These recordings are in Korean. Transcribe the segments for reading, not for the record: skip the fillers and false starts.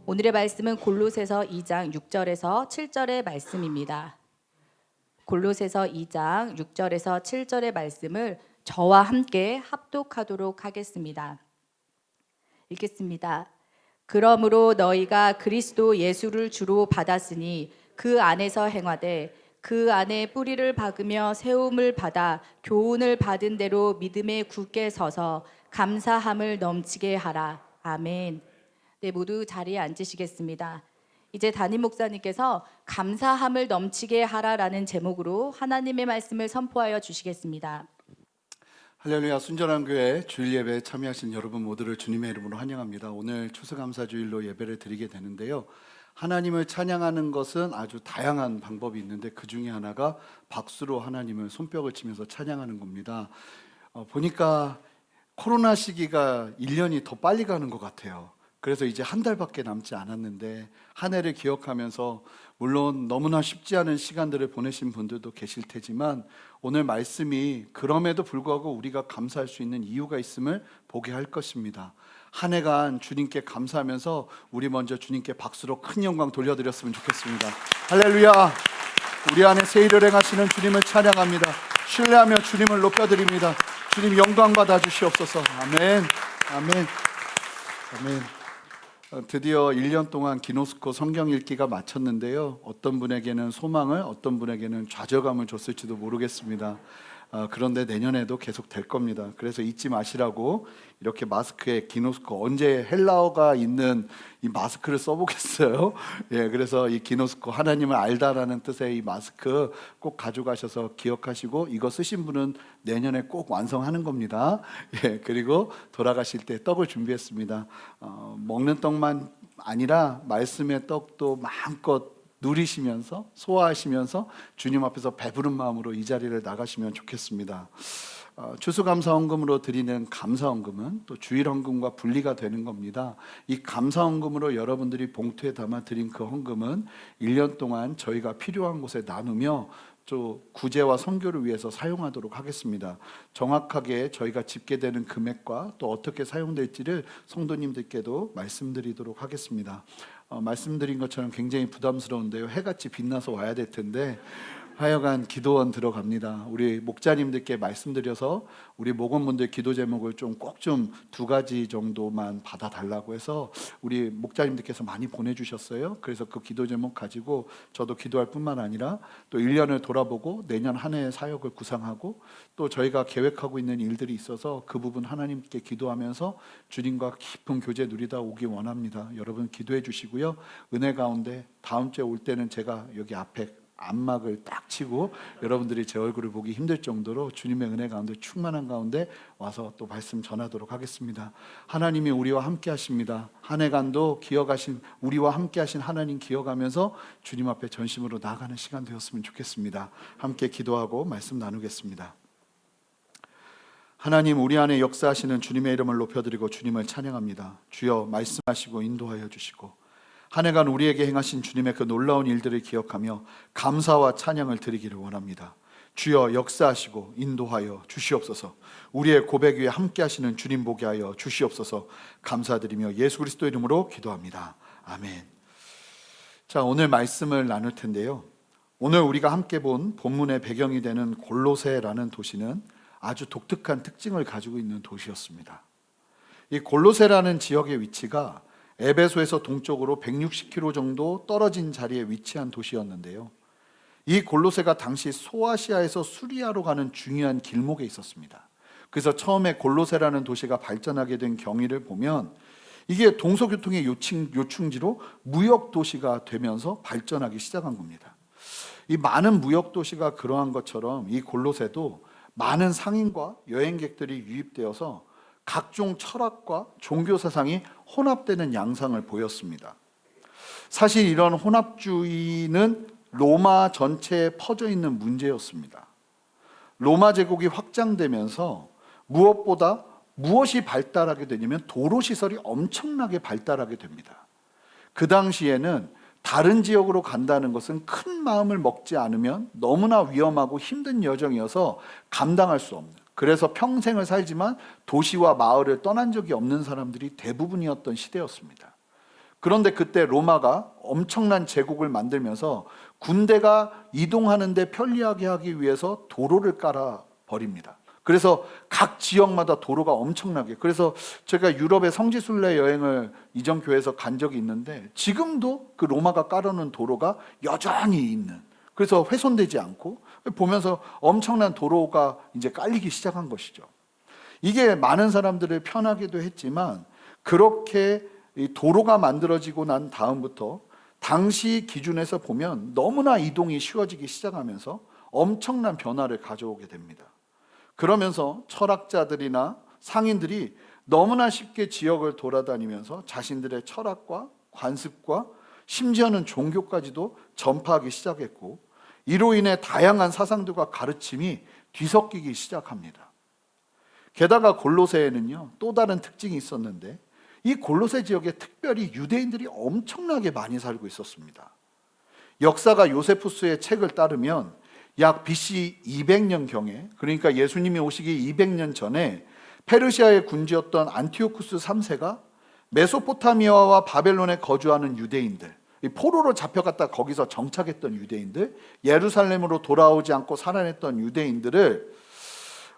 오늘의 말씀은 골로새서 2장 6절에서 7절의 말씀입니다. 골로새서 2장 6절에서 7절의 말씀을 저와 함께 합독하도록 하겠습니다. 읽겠습니다. 그러므로 너희가 그리스도 예수를 주로 받았으니 그 안에서 행하되 그 안에 뿌리를 박으며 세움을 받아 교훈을 받은 대로 믿음에 굳게 서서 감사함을 넘치게 하라. 아멘. 네, 모두 자리에 앉으시겠습니다. 이제 담임 목사님께서 감사함을 넘치게 하라라는 제목으로 하나님의 말씀을 선포하여 주시겠습니다. 할렐루야. 순전한 교회 주일 예배에 참여하신 여러분 모두를 주님의 이름으로 환영합니다. 오늘 추수감사주일로 예배를 드리게 되는데요, 하나님을 찬양하는 것은 아주 다양한 방법이 있는데 그 중에 하나가 박수로 하나님을 손뼉을 치면서 찬양하는 겁니다. 보니까 코로나 시기가 1년이 더 빨리 가는 것 같아요. 그래서 이제 한 달밖에 남지 않았는데 한 해를 기억하면서, 물론 너무나 쉽지 않은 시간들을 보내신 분들도 계실 테지만 오늘 말씀이 그럼에도 불구하고 우리가 감사할 수 있는 이유가 있음을 보게 할 것입니다. 한 해간 주님께 감사하면서 우리 먼저 주님께 박수로 큰 영광 돌려드렸으면 좋겠습니다. 할렐루야. 우리 안에 새 일을 행하시는 주님을 찬양합니다. 신뢰하며 주님을 높여드립니다. 주님 영광 받아 주시옵소서. 아멘. 아멘. 아멘. 드디어 1년 동안 기노스코 성경 읽기가 마쳤는데요, 어떤 분에게는 소망을, 어떤 분에게는 좌절감을 줬을지도 모르겠습니다. 그런데 내년에도 계속 될 겁니다. 그래서 잊지 마시라고 이렇게 마스크에 기노스코, 언제 헬라어가 있는 이 마스크를 써보겠어요. 예, 그래서 이 기노스코, 하나님을 알다라는 뜻의 이 마스크 꼭 가져가셔서 기억하시고, 이거 쓰신 분은 내년에 꼭 완성하는 겁니다. 예, 그리고 돌아가실 때 떡을 준비했습니다. 먹는 떡만 아니라 말씀의 떡도 마음껏 누리시면서, 소화하시면서 주님 앞에서 배부른 마음으로 이 자리를 나가시면 좋겠습니다. 추수감사헌금으로 드리는 감사헌금은 또 주일헌금과 분리가 되는 겁니다. 이 감사헌금으로 여러분들이 봉투에 담아 드린 그 헌금은 1년 동안 저희가 필요한 곳에 나누며 또 구제와 선교를 위해서 사용하도록 하겠습니다. 정확하게 저희가 집계되는 금액과 또 어떻게 사용될지를 성도님들께도 말씀드리도록 하겠습니다. 말씀드린 것처럼 굉장히 부담스러운데요, 해같이 빛나서 와야 될 텐데 하여간 기도원 들어갑니다. 우리 목자님들께 말씀드려서 우리 목원분들 기도 제목을 꼭 좀 2가지 정도만 받아달라고 해서 우리 목자님들께서 많이 보내주셨어요. 그래서 그 기도 제목 가지고 저도 기도할 뿐만 아니라 또 1년을 돌아보고 내년 한 해의 사역을 구상하고, 또 저희가 계획하고 있는 일들이 있어서 그 부분 하나님께 기도하면서 주님과 깊은 교제 누리다 오기 원합니다. 여러분 기도해 주시고요, 은혜 가운데 다음 주에 올 때는 제가 여기 앞에 안막을 딱 치고 여러분들이 제 얼굴을 보기 힘들 정도로 주님의 은혜 가운데 충만한 가운데 와서 또 말씀 전하도록 하겠습니다. 하나님이 우리와 함께 하십니다. 한 해간도 기억하신, 우리와 함께 하신 하나님 기억하면서 주님 앞에 전심으로 나아가는 시간 되었으면 좋겠습니다. 함께 기도하고 말씀 나누겠습니다. 하나님, 우리 안에 역사하시는 주님의 이름을 높여드리고 주님을 찬양합니다. 주여, 말씀하시고 인도하여 주시고 한 해간 우리에게 행하신 주님의 그 놀라운 일들을 기억하며 감사와 찬양을 드리기를 원합니다. 주여, 역사하시고 인도하여 주시옵소서. 우리의 고백 위에 함께 하시는 주님 보게 하여 주시옵소서. 감사드리며 예수 그리스도 이름으로 기도합니다. 아멘. 자, 오늘 말씀을 나눌 텐데요, 오늘 우리가 함께 본 본문의 배경이 되는 골로새라는 도시는 아주 독특한 특징을 가지고 있는 도시였습니다. 이 골로새라는 지역의 위치가 에베소에서 동쪽으로 160km 정도 떨어진 자리에 위치한 도시였는데요, 이 골로새가 당시 소아시아에서 수리아로 가는 중요한 길목에 있었습니다. 그래서 처음에 골로새라는 도시가 발전하게 된 경위를 보면 이게 동서교통의 요충지로 무역도시가 되면서 발전하기 시작한 겁니다. 이 많은 무역도시가 그러한 것처럼 이 골로새도 많은 상인과 여행객들이 유입되어서 각종 철학과 종교 사상이 혼합되는 양상을 보였습니다. 사실 이런 혼합주의는 로마 전체에 퍼져 있는 문제였습니다. 로마 제국이 확장되면서 무엇보다 무엇이 발달하게 되냐면 도로시설이 엄청나게 발달하게 됩니다. 그 당시에는 다른 지역으로 간다는 것은 큰 마음을 먹지 않으면 너무나 위험하고 힘든 여정이어서 감당할 수 없는, 그래서 평생을 살지만 도시와 마을을 떠난 적이 없는 사람들이 대부분이었던 시대였습니다. 그런데 그때 로마가 엄청난 제국을 만들면서 군대가 이동하는데 편리하게 하기 위해서 도로를 깔아 버립니다. 그래서 각 지역마다 도로가 엄청나게, 그래서 제가 유럽의 성지순례 여행을 이전 교회에서 간 적이 있는데 지금도 그 로마가 깔아놓은 도로가 여전히 있는, 그래서 훼손되지 않고 보면서 엄청난 도로가 이제 깔리기 시작한 것이죠. 이게 많은 사람들을 편하게도 했지만 그렇게 이 도로가 만들어지고 난 다음부터 당시 기준에서 보면 너무나 이동이 쉬워지기 시작하면서 엄청난 변화를 가져오게 됩니다. 그러면서 철학자들이나 상인들이 너무나 쉽게 지역을 돌아다니면서 자신들의 철학과 관습과 심지어는 종교까지도 전파하기 시작했고, 이로 인해 다양한 사상들과 가르침이 뒤섞이기 시작합니다. 게다가 골로새에는요, 또 다른 특징이 있었는데, 이 골로새 지역에 특별히 유대인들이 엄청나게 많이 살고 있었습니다. 역사가 요세푸스의 책을 따르면 약 BC 200년경에, 그러니까 예수님이 오시기 200년 전에 페르시아의 군주였던 안티오쿠스 3세가 메소포타미아와 바벨론에 거주하는 유대인들, 포로로 잡혀갔다 거기서 정착했던 유대인들, 예루살렘으로 돌아오지 않고 살아냈던 유대인들을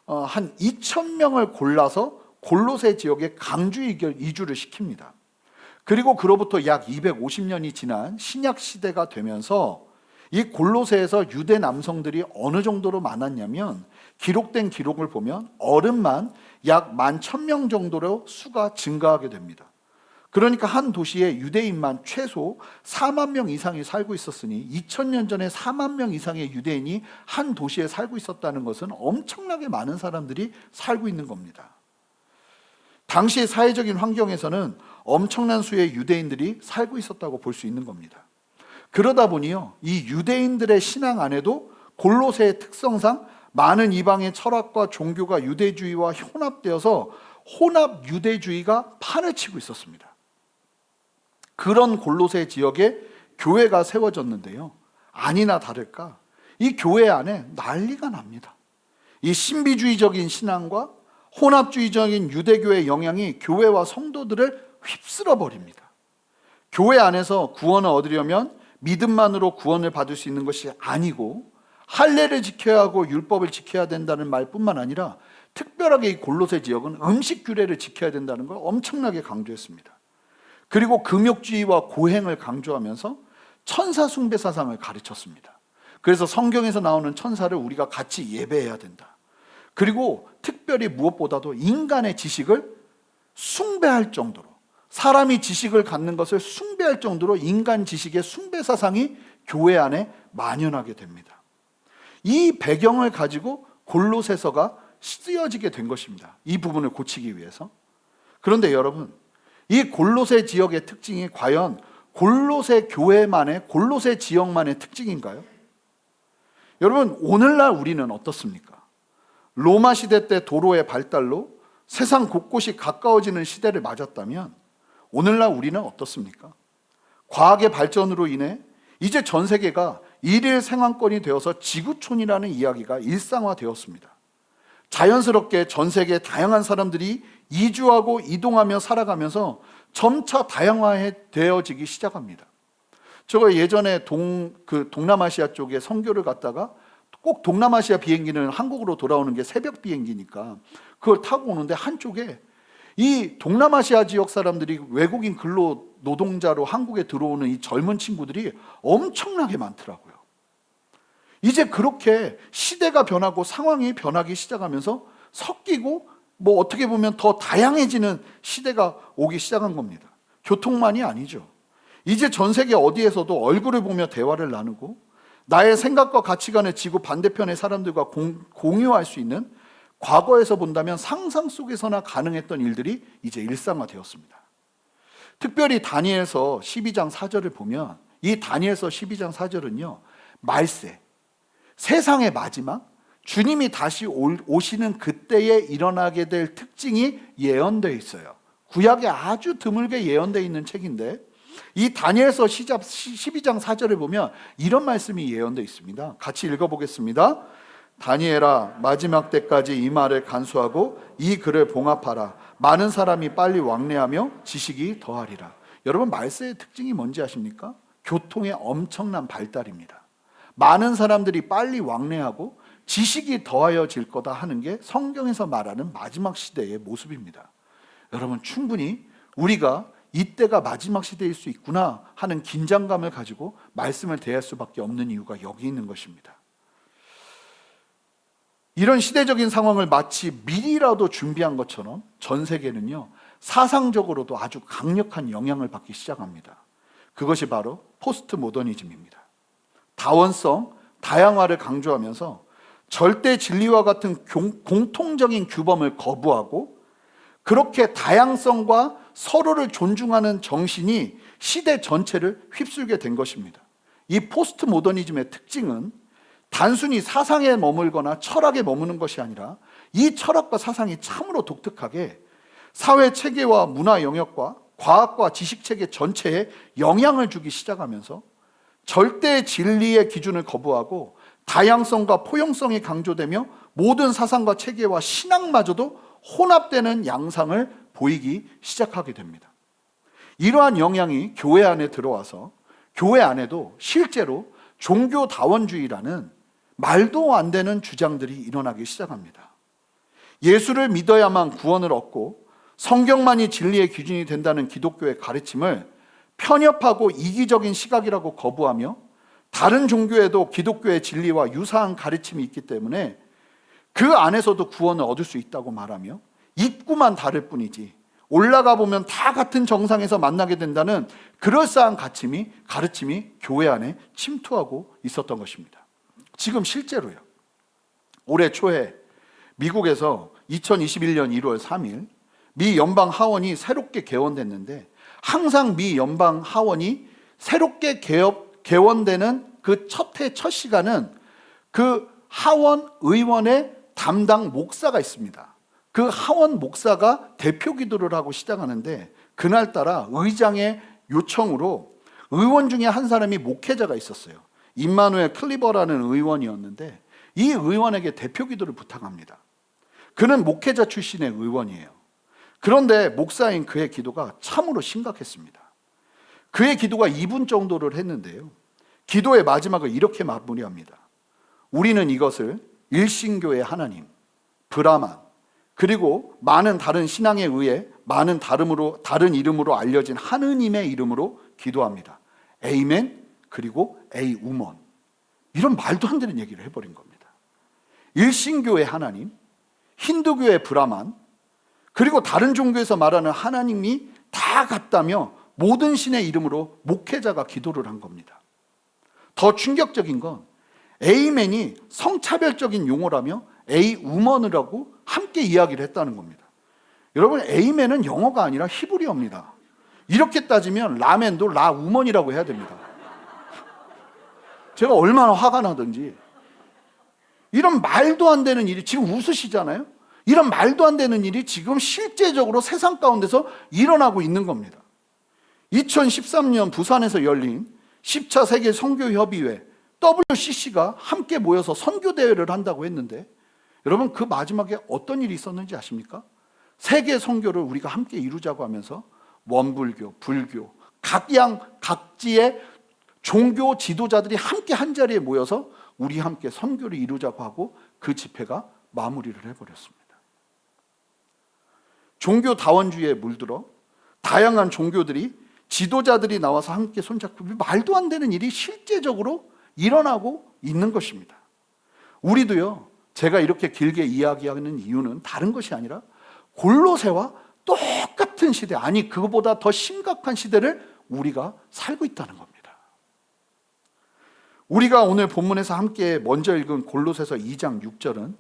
한 2,000명을 골라서 골로새 지역에 강주 이주를 시킵니다. 그리고 그로부터 약 250년이 지난 신약 시대가 되면서 이 골로새에서 유대 남성들이 어느 정도로 많았냐면, 기록된 기록을 보면 어른만 약 11,000명 정도로 수가 증가하게 됩니다. 그러니까 한 도시에 유대인만 최소 4만 명 이상이 살고 있었으니 2000년 전에 4만 명 이상의 유대인이 한 도시에 살고 있었다는 것은 엄청나게 많은 사람들이 살고 있는 겁니다. 당시의 사회적인 환경에서는 엄청난 수의 유대인들이 살고 있었다고 볼 수 있는 겁니다. 그러다 보니요, 이 유대인들의 신앙 안에도 골로새의 특성상 많은 이방의 철학과 종교가 유대주의와 혼합되어서 혼합 유대주의가 판을 치고 있었습니다. 그런 골로새 지역에 교회가 세워졌는데요, 아니나 다를까 이 교회 안에 난리가 납니다. 이 신비주의적인 신앙과 혼합주의적인 유대교의 영향이 교회와 성도들을 휩쓸어 버립니다. 교회 안에서 구원을 얻으려면 믿음만으로 구원을 받을 수 있는 것이 아니고 할례를 지켜야 하고 율법을 지켜야 된다는 말뿐만 아니라 특별하게 이 골로새 지역은 음식 규례를 지켜야 된다는 걸 엄청나게 강조했습니다. 그리고 금욕주의와 고행을 강조하면서 천사 숭배 사상을 가르쳤습니다. 그래서 성경에서 나오는 천사를 우리가 같이 예배해야 된다. 그리고 특별히 무엇보다도 인간의 지식을 숭배할 정도로, 사람이 지식을 갖는 것을 숭배할 정도로 인간 지식의 숭배 사상이 교회 안에 만연하게 됩니다. 이 배경을 가지고 골로새서가 쓰여지게 된 것입니다. 이 부분을 고치기 위해서. 그런데 여러분, 이 골로새 지역의 특징이 과연 골로새 교회만의, 골로새 지역만의 특징인가요? 여러분, 오늘날 우리는 어떻습니까? 로마 시대 때 도로의 발달로 세상 곳곳이 가까워지는 시대를 맞았다면 오늘날 우리는 어떻습니까? 과학의 발전으로 인해 이제 전 세계가 일일 생활권이 되어서 지구촌이라는 이야기가 일상화되었습니다. 자연스럽게 전 세계 다양한 사람들이 이주하고 이동하며 살아가면서 점차 다양화되어지기 시작합니다. 제가 예전에 동남아시아 쪽에 선교를 갔다가 꼭 동남아시아 비행기는 한국으로 돌아오는 게 새벽 비행기니까 그걸 타고 오는데 한쪽에 이 동남아시아 지역 사람들이 외국인 근로 노동자로 한국에 들어오는 이 젊은 친구들이 엄청나게 많더라고요. 이제 그렇게 시대가 변하고 상황이 변하기 시작하면서 섞이고 어떻게 보면 더 다양해지는 시대가 오기 시작한 겁니다. 교통만이 아니죠. 이제 전 세계 어디에서도 얼굴을 보며 대화를 나누고 나의 생각과 가치관을 지구 반대편의 사람들과 공유할 수 있는, 과거에서 본다면 상상 속에서나 가능했던 일들이 이제 일상화되었습니다. 특별히 다니엘서 12장 4절을 보면 이 다니엘서 12장 4절은요, 말세, 세상의 마지막, 주님이 다시 오시는 그때에 일어나게 될 특징이 예언되어 있어요. 구약에 아주 드물게 예언되어 있는 책인데 이 다니엘서 12장 4절을 보면 이런 말씀이 예언되어 있습니다. 같이 읽어보겠습니다. 다니엘아, 마지막 때까지 이 말을 간수하고 이 글을 봉합하라. 많은 사람이 빨리 왕래하며 지식이 더하리라. 여러분, 말세의 특징이 뭔지 아십니까? 교통의 엄청난 발달입니다. 많은 사람들이 빨리 왕래하고 지식이 더하여질 거다 하는 게 성경에서 말하는 마지막 시대의 모습입니다. 여러분, 충분히 우리가 이때가 마지막 시대일 수 있구나 하는 긴장감을 가지고 말씀을 대할 수밖에 없는 이유가 여기 있는 것입니다. 이런 시대적인 상황을 마치 미리라도 준비한 것처럼 전 세계는요, 사상적으로도 아주 강력한 영향을 받기 시작합니다. 그것이 바로 포스트 모더니즘입니다. 다원성, 다양화를 강조하면서 절대 진리와 같은 공통적인 규범을 거부하고, 그렇게 다양성과 서로를 존중하는 정신이 시대 전체를 휩쓸게 된 것입니다. 이 포스트 모더니즘의 특징은 단순히 사상에 머물거나 철학에 머무는 것이 아니라, 이 철학과 사상이 참으로 독특하게 사회 체계와 문화 영역과 과학과 지식 체계 전체에 영향을 주기 시작하면서 절대 진리의 기준을 거부하고 다양성과 포용성이 강조되며 모든 사상과 체계와 신앙마저도 혼합되는 양상을 보이기 시작하게 됩니다. 이러한 영향이 교회 안에 들어와서 교회 안에도 실제로 종교다원주의라는 말도 안 되는 주장들이 일어나기 시작합니다. 예수를 믿어야만 구원을 얻고 성경만이 진리의 기준이 된다는 기독교의 가르침을 편협하고 이기적인 시각이라고 거부하며, 다른 종교에도 기독교의 진리와 유사한 가르침이 있기 때문에 그 안에서도 구원을 얻을 수 있다고 말하며, 입구만 다를 뿐이지 올라가 보면 다 같은 정상에서 만나게 된다는 그럴싸한 가르침이 교회 안에 침투하고 있었던 것입니다. 지금 실제로요, 올해 초에 미국에서 2021년 1월 3일 미 연방 하원이 새롭게 개원됐는데, 항상 미 연방 하원이 새롭게 개원되는 그 첫 해 첫 시간은 그 하원 의원의 담당 목사가 있습니다. 그 하원 목사가 대표 기도를 하고 시작하는데, 그날따라 의장의 요청으로 의원 중에 한 사람이 목회자가 있었어요. 임마누엘 클리버라는 의원이었는데, 이 의원에게 대표 기도를 부탁합니다. 그는 목회자 출신의 의원이에요. 그런데 목사인 그의 기도가 참으로 심각했습니다. 그의 기도가 2분 정도를 했는데요, 기도의 마지막을 이렇게 마무리합니다. 우리는 이것을 일신교의 하나님, 브라만, 그리고 많은 다른 신앙에 의해 많은 다른 이름으로 알려진 하느님의 이름으로 기도합니다. 에이멘, 그리고 에이 우먼. 이런 말도 안 되는 얘기를 해버린 겁니다. 일신교의 하나님, 힌두교의 브라만, 그리고 다른 종교에서 말하는 하나님이 다 같다며 모든 신의 이름으로 목회자가 기도를 한 겁니다. 더 충격적인 건 에이맨이 성차별적인 용어라며 에이 우먼이라고 함께 이야기를 했다는 겁니다. 여러분, 에이맨은 영어가 아니라 히브리어입니다. 이렇게 따지면 라멘도 라 우먼이라고 해야 됩니다. 제가 얼마나 화가 나든지. 이런 말도 안 되는 일이, 지금 웃으시잖아요? 이런 말도 안 되는 일이 지금 실제적으로 세상 가운데서 일어나고 있는 겁니다. 2013년 부산에서 열린 10차 세계 선교협의회 WCC가 함께 모여서 선교대회를 한다고 했는데, 여러분, 그 마지막에 어떤 일이 있었는지 아십니까? 세계 선교를 우리가 함께 이루자고 하면서 원불교, 불교, 각지의 종교 지도자들이 함께 한자리에 모여서 우리 함께 선교를 이루자고 하고 그 집회가 마무리를 해버렸습니다. 종교다원주의에 물들어 다양한 종교들이, 지도자들이 나와서 함께 손잡고, 말도 안 되는 일이 실제적으로 일어나고 있는 것입니다. 우리도요, 제가 이렇게 길게 이야기하는 이유는 다른 것이 아니라 골로새와 똑같은 시대, 아니 그거보다 더 심각한 시대를 우리가 살고 있다는 겁니다. 우리가 오늘 본문에서 함께 먼저 읽은 골로새서 2장 6절은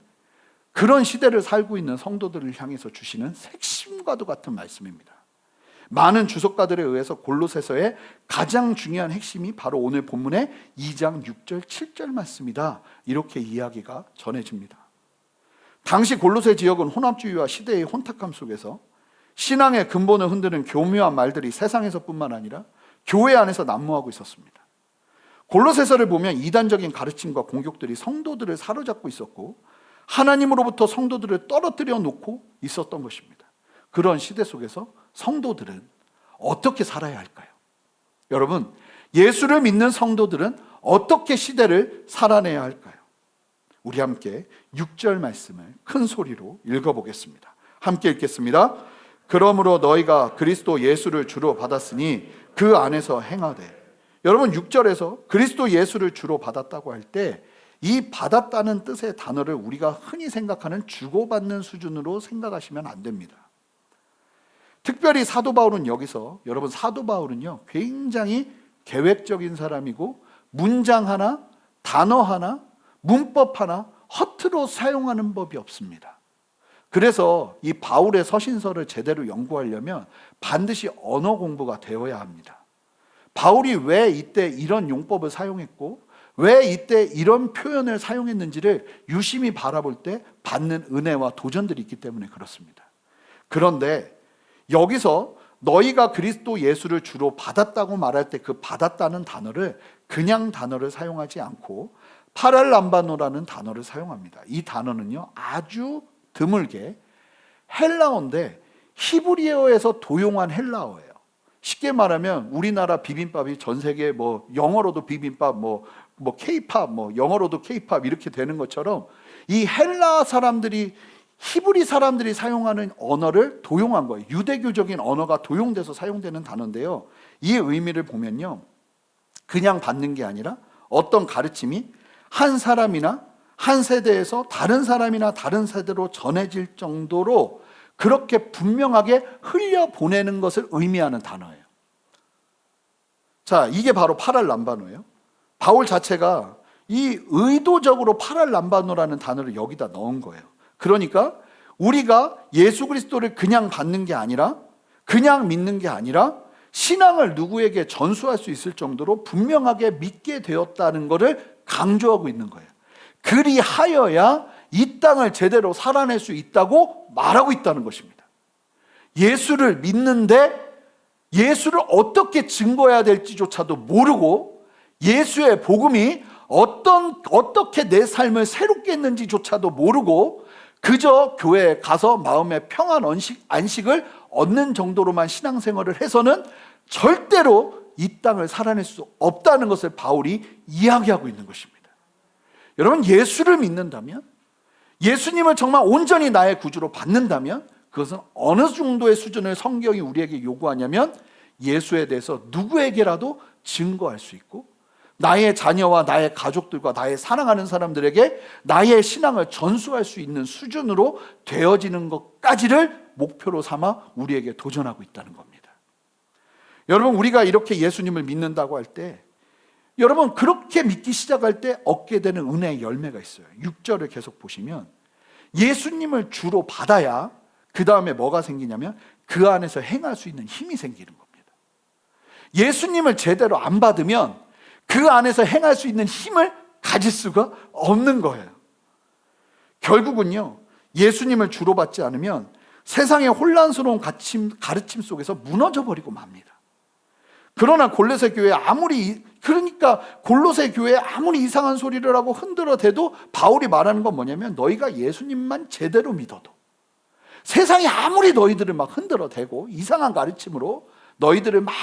그런 시대를 살고 있는 성도들을 향해서 주시는 핵심과도 같은 말씀입니다. 많은 주석가들에 의해서 골로새서의 가장 중요한 핵심이 바로 오늘 본문의 2장 6절 7절 말씀이다, 이렇게 이야기가 전해집니다. 당시 골로새 지역은 혼합주의와 시대의 혼탁함 속에서 신앙의 근본을 흔드는 교묘한 말들이 세상에서뿐만 아니라 교회 안에서 난무하고 있었습니다. 골로새서를 보면 이단적인 가르침과 공격들이 성도들을 사로잡고 있었고, 하나님으로부터 성도들을 떨어뜨려 놓고 있었던 것입니다. 그런 시대 속에서 성도들은 어떻게 살아야 할까요? 여러분, 예수를 믿는 성도들은 어떻게 시대를 살아내야 할까요? 우리 함께 6절 말씀을 큰 소리로 읽어보겠습니다. 함께 읽겠습니다. 그러므로 너희가 그리스도 예수를 주로 받았으니 그 안에서 행하되. 여러분, 6절에서 그리스도 예수를 주로 받았다고 할 때 이 받았다는 뜻의 단어를 우리가 흔히 생각하는 주고받는 수준으로 생각하시면 안 됩니다. 특별히 사도 바울은 여기서, 여러분, 사도 바울은요 굉장히 계획적인 사람이고 문장 하나, 단어 하나, 문법 하나 허투루 사용하는 법이 없습니다. 그래서 이 바울의 서신서를 제대로 연구하려면 반드시 언어 공부가 되어야 합니다. 바울이 왜 이때 이런 용법을 사용했고 왜 이때 이런 표현을 사용했는지를 유심히 바라볼 때 받는 은혜와 도전들이 있기 때문에 그렇습니다. 그런데 여기서 너희가 그리스도 예수를 주로 받았다고 말할 때 그 받았다는 단어를 그냥 단어를 사용하지 않고 파랄람바노라는 단어를 사용합니다. 이 단어는요 아주 드물게 헬라어인데 히브리어에서 도용한 헬라어예요. 쉽게 말하면 우리나라 비빔밥이 전 세계 영어로도 비빔밥, 케이팝, 영어로도 케이팝 이렇게 되는 것처럼 이 헬라 사람들이 히브리 사람들이 사용하는 언어를 도용한 거예요. 유대교적인 언어가 도용돼서 사용되는 단어인데요. 이 의미를 보면요, 그냥 받는 게 아니라 어떤 가르침이 한 사람이나 한 세대에서 다른 사람이나 다른 세대로 전해질 정도로 그렇게 분명하게 흘려보내는 것을 의미하는 단어예요. 자, 이게 바로 파랄람바노예요. 바울 자체가 이 의도적으로 파랄람바노라는 단어를 여기다 넣은 거예요. 그러니까 우리가 예수 그리스도를 그냥 받는 게 아니라, 그냥 믿는 게 아니라 신앙을 누구에게 전수할 수 있을 정도로 분명하게 믿게 되었다는 것을 강조하고 있는 거예요. 그리하여야 이 땅을 제대로 살아낼 수 있다고 말하고 있다는 것입니다. 예수를 믿는데 예수를 어떻게 증거해야 될지조차도 모르고 예수의 복음이 어떻게 내 삶을 새롭게 했는지조차도 모르고 그저 교회에 가서 마음의 평안 안식을 얻는 정도로만 신앙생활을 해서는 절대로 이 땅을 살아낼 수 없다는 것을 바울이 이야기하고 있는 것입니다. 여러분, 예수를 믿는다면, 예수님을 정말 온전히 나의 구주로 받는다면 그것은 어느 정도의 수준을 성경이 우리에게 요구하냐면 예수에 대해서 누구에게라도 증거할 수 있고 나의 자녀와 나의 가족들과 나의 사랑하는 사람들에게 나의 신앙을 전수할 수 있는 수준으로 되어지는 것까지를 목표로 삼아 우리에게 도전하고 있다는 겁니다. 여러분, 우리가 이렇게 예수님을 믿는다고 할 때, 여러분 그렇게 믿기 시작할 때 얻게 되는 은혜의 열매가 있어요. 6절을 계속 보시면 예수님을 주로 받아야 그 다음에 뭐가 생기냐면 그 안에서 행할 수 있는 힘이 생기는 겁니다. 예수님을 제대로 안 받으면 그 안에서 행할 수 있는 힘을 가질 수가 없는 거예요. 결국은요, 예수님을 주로 받지 않으면 세상의 혼란스러운 가르침 속에서 무너져 버리고 맙니다. 그러나 골로새 교회에 아무리 이상한 소리를 하고 흔들어대도 바울이 말하는 건 뭐냐면 너희가 예수님만 제대로 믿어도 세상이 아무리 너희들을 막 흔들어대고 이상한 가르침으로 너희들을 막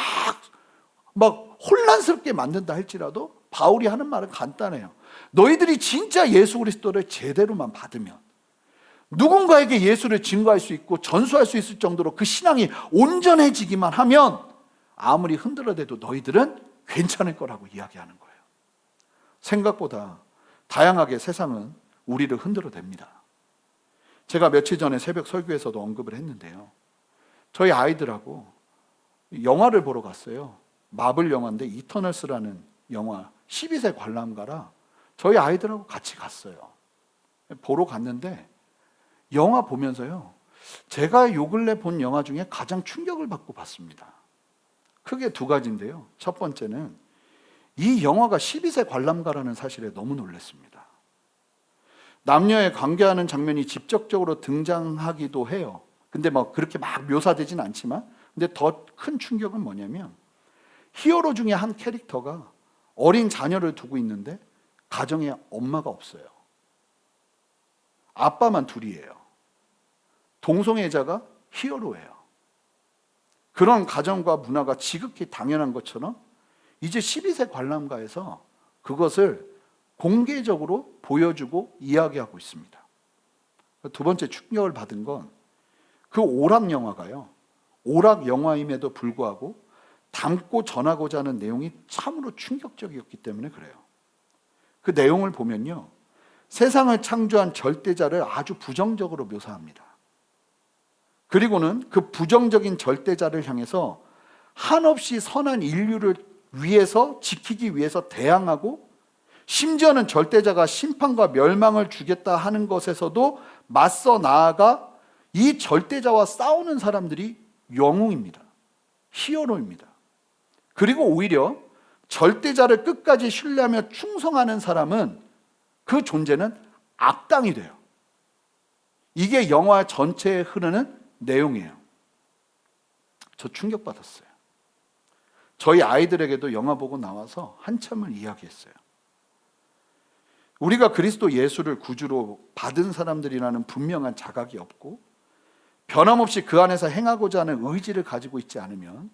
혼란스럽게 만든다 할지라도 바울이 하는 말은 간단해요. 너희들이 진짜 예수 그리스도를 제대로만 받으면, 누군가에게 예수를 증거할 수 있고 전수할 수 있을 정도로 그 신앙이 온전해지기만 하면 아무리 흔들어대도 너희들은 괜찮을 거라고 이야기하는 거예요. 생각보다 다양하게 세상은 우리를 흔들어댑니다. 제가 며칠 전에 새벽 설교에서도 언급을 했는데요, 저희 아이들하고 영화를 보러 갔어요. 마블 영화인데 이터널스라는 영화, 12세 관람가라 저희 아이들하고 같이 갔어요. 보러 갔는데 영화 보면서요, 제가 요 근래 본 영화 중에 가장 충격을 받고 봤습니다. 크게 두 가지인데요, 첫 번째는 이 영화가 12세 관람가라는 사실에 너무 놀랐습니다. 남녀의 관계하는 장면이 직접적으로 등장하기도 해요. 근데 그렇게 막 묘사되진 않지만, 근데 더 큰 충격은 뭐냐면 히어로 중에 한 캐릭터가 어린 자녀를 두고 있는데 가정에 엄마가 없어요. 아빠만 둘이에요. 동성애자가 히어로예요. 그런 가정과 문화가 지극히 당연한 것처럼 이제 12세 관람가에서 그것을 공개적으로 보여주고 이야기하고 있습니다. 두 번째 충격을 받은 건 그 오락 영화가요, 오락 영화임에도 불구하고 담고 전하고자 하는 내용이 참으로 충격적이었기 때문에 그래요. 그 내용을 보면요, 세상을 창조한 절대자를 아주 부정적으로 묘사합니다. 그리고는 그 부정적인 절대자를 향해서 한없이 선한 인류를 위해서 지키기 위해서 대항하고, 심지어는 절대자가 심판과 멸망을 주겠다 하는 것에서도 맞서 나아가 이 절대자와 싸우는 사람들이 영웅입니다. 히어로입니다. 그리고 오히려 절대자를 끝까지 신뢰하며 충성하는 사람은, 그 존재는 악당이 돼요. 이게 영화 전체에 흐르는 내용이에요. 저 충격받았어요. 저희 아이들에게도 영화 보고 나와서 한참을 이야기했어요. 우리가 그리스도 예수를 구주로 받은 사람들이라는 분명한 자각이 없고 변함없이 그 안에서 행하고자 하는 의지를 가지고 있지 않으면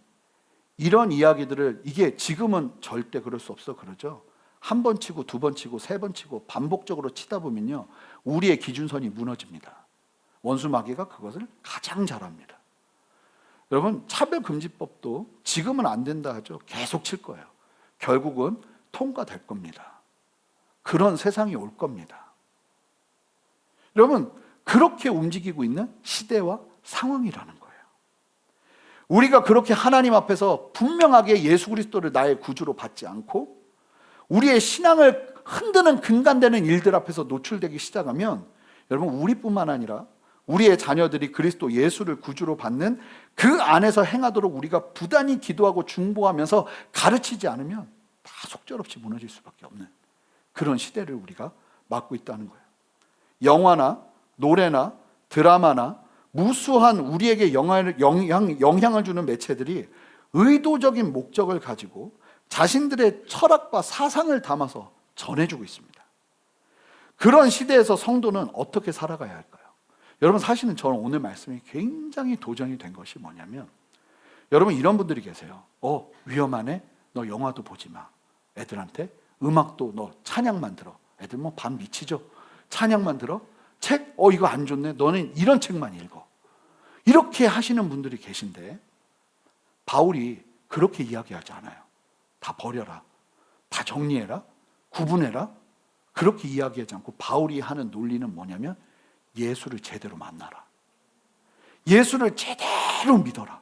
이런 이야기들을, 이게 지금은 절대 그럴 수 없어 그러죠. 한 번 치고 두 번 치고 세 번 치고 반복적으로 치다 보면요, 우리의 기준선이 무너집니다. 원수 마귀가 그것을 가장 잘합니다. 여러분, 차별금지법도 지금은 안 된다 하죠. 계속 칠 거예요. 결국은 통과될 겁니다. 그런 세상이 올 겁니다. 여러분, 그렇게 움직이고 있는 시대와 상황이라는 거예요. 우리가 그렇게 하나님 앞에서 분명하게 예수 그리스도를 나의 구주로 받지 않고 우리의 신앙을 흔드는 근간되는 일들 앞에서 노출되기 시작하면, 여러분, 우리뿐만 아니라 우리의 자녀들이 그리스도 예수를 구주로 받는 그 안에서 행하도록 우리가 부단히 기도하고 중보하면서 가르치지 않으면 다 속절없이 무너질 수밖에 없는 그런 시대를 우리가 맞고 있다는 거예요. 영화나 노래나 드라마나 무수한 우리에게 영향을 주는 매체들이 의도적인 목적을 가지고 자신들의 철학과 사상을 담아서 전해주고 있습니다. 그런 시대에서 성도는 어떻게 살아가야 할까요? 여러분, 사실은 저는 오늘 말씀이 굉장히 도전이 된 것이 뭐냐면, 여러분, 이런 분들이 계세요. 위험하네, 너 영화도 보지 마. 애들한테 음악도, 너 찬양만 들어. 애들 뭐 반 미치죠. 찬양만 들어. 책, 이거 안 좋네, 너는 이런 책만 읽어. 이렇게 하시는 분들이 계신데, 바울이 그렇게 이야기하지 않아요. 다 버려라, 다 정리해라, 구분해라, 그렇게 이야기하지 않고 바울이 하는 논리는 뭐냐면, 예수를 제대로 만나라, 예수를 제대로 믿어라,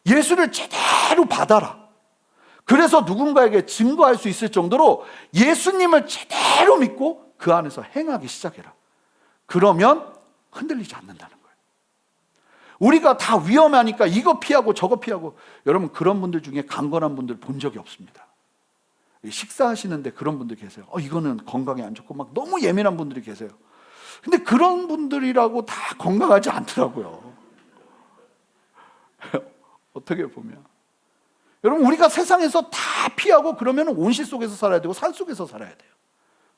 예수를 제대로 받아라. 그래서 누군가에게 증거할 수 있을 정도로 예수님을 제대로 믿고 그 안에서 행하기 시작해라. 그러면 흔들리지 않는다는 거예요. 우리가 다 위험하니까 이거 피하고 저거 피하고, 여러분, 그런 분들 중에 강건한 분들 본 적이 없습니다. 식사하시는데 그런 분들 계세요. 이거는 건강에 안 좋고 막 너무 예민한 분들이 계세요. 근데 그런 분들이라고 다 건강하지 않더라고요. 어떻게 보면 여러분, 우리가 세상에서 다 피하고 그러면 온실 속에서 살아야 되고 산 속에서 살아야 돼요.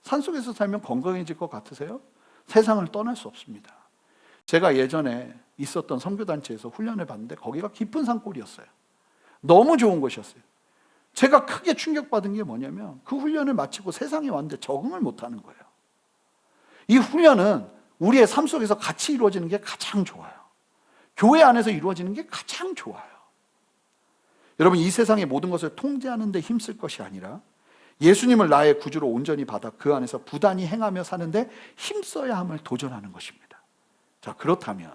산 속에서 살면 건강해질 것 같으세요? 세상을 떠날 수 없습니다. 제가 예전에 있었던 선교단체에서 훈련을 받는데 거기가 깊은 산골이었어요. 너무 좋은 곳이었어요. 제가 크게 충격받은 게 뭐냐면, 그 훈련을 마치고 세상에 왔는데 적응을 못하는 거예요. 이 훈련은 우리의 삶 속에서 같이 이루어지는 게 가장 좋아요. 교회 안에서 이루어지는 게 가장 좋아요. 여러분, 이 세상의 모든 것을 통제하는 데 힘쓸 것이 아니라 예수님을 나의 구주로 온전히 받아 그 안에서 부단히 행하며 사는데 힘써야 함을 도전하는 것입니다. 자, 그렇다면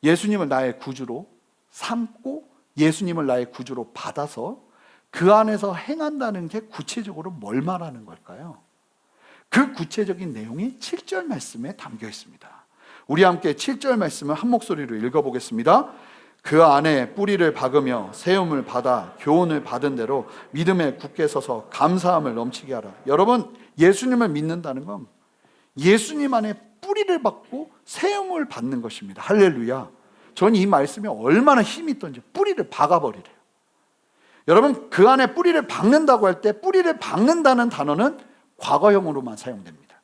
예수님을 나의 구주로 삼고 예수님을 나의 구주로 받아서 그 안에서 행한다는 게 구체적으로 뭘 말하는 걸까요? 그 구체적인 내용이 7절 말씀에 담겨 있습니다. 우리 함께 7절 말씀을 한 목소리로 읽어보겠습니다. 그 안에 뿌리를 박으며 세움을 받아 교훈을 받은 대로 믿음에 굳게 서서 감사함을 넘치게 하라. 여러분, 예수님을 믿는다는 건 예수님 안에 뿌리를 박고 세움을 받는 것입니다. 할렐루야. 저는 이 말씀이 얼마나 힘이 있던지, 뿌리를 박아버리래요. 여러분, 그 안에 뿌리를 박는다고 할 때 뿌리를 박는다는 단어는 과거형으로만 사용됩니다.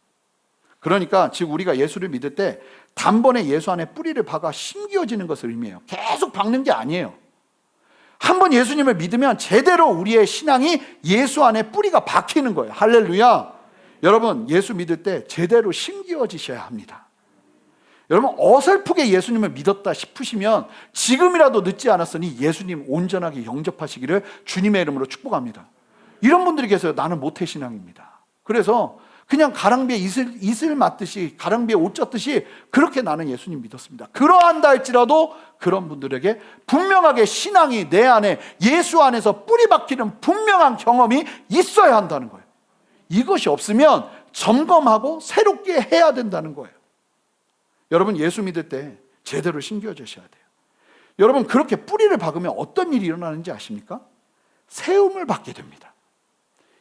그러니까 즉 우리가 예수를 믿을 때 단번에 예수 안에 뿌리를 박아 심겨지는 것을 의미해요. 계속 박는 게 아니에요. 한번 예수님을 믿으면 제대로 우리의 신앙이 예수 안에 뿌리가 박히는 거예요. 할렐루야. 여러분, 예수 믿을 때 제대로 심기어지셔야 합니다. 여러분, 어설프게 예수님을 믿었다 싶으시면 지금이라도 늦지 않았으니 예수님 온전하게 영접하시기를 주님의 이름으로 축복합니다. 이런 분들이 계세요. 나는 모태신앙입니다. 그래서 그냥 가랑비에 이슬 맞듯이, 가랑비에 옷 젖듯이 그렇게 나는 예수님 믿었습니다. 그러한다 할지라도 그런 분들에게 분명하게 신앙이 내 안에 예수 안에서 뿌리 박히는 분명한 경험이 있어야 한다는 거예요. 이것이 없으면 점검하고 새롭게 해야 된다는 거예요. 여러분, 예수 믿을 때 제대로 심겨주셔야 돼요. 여러분, 그렇게 뿌리를 박으면 어떤 일이 일어나는지 아십니까? 세움을 받게 됩니다.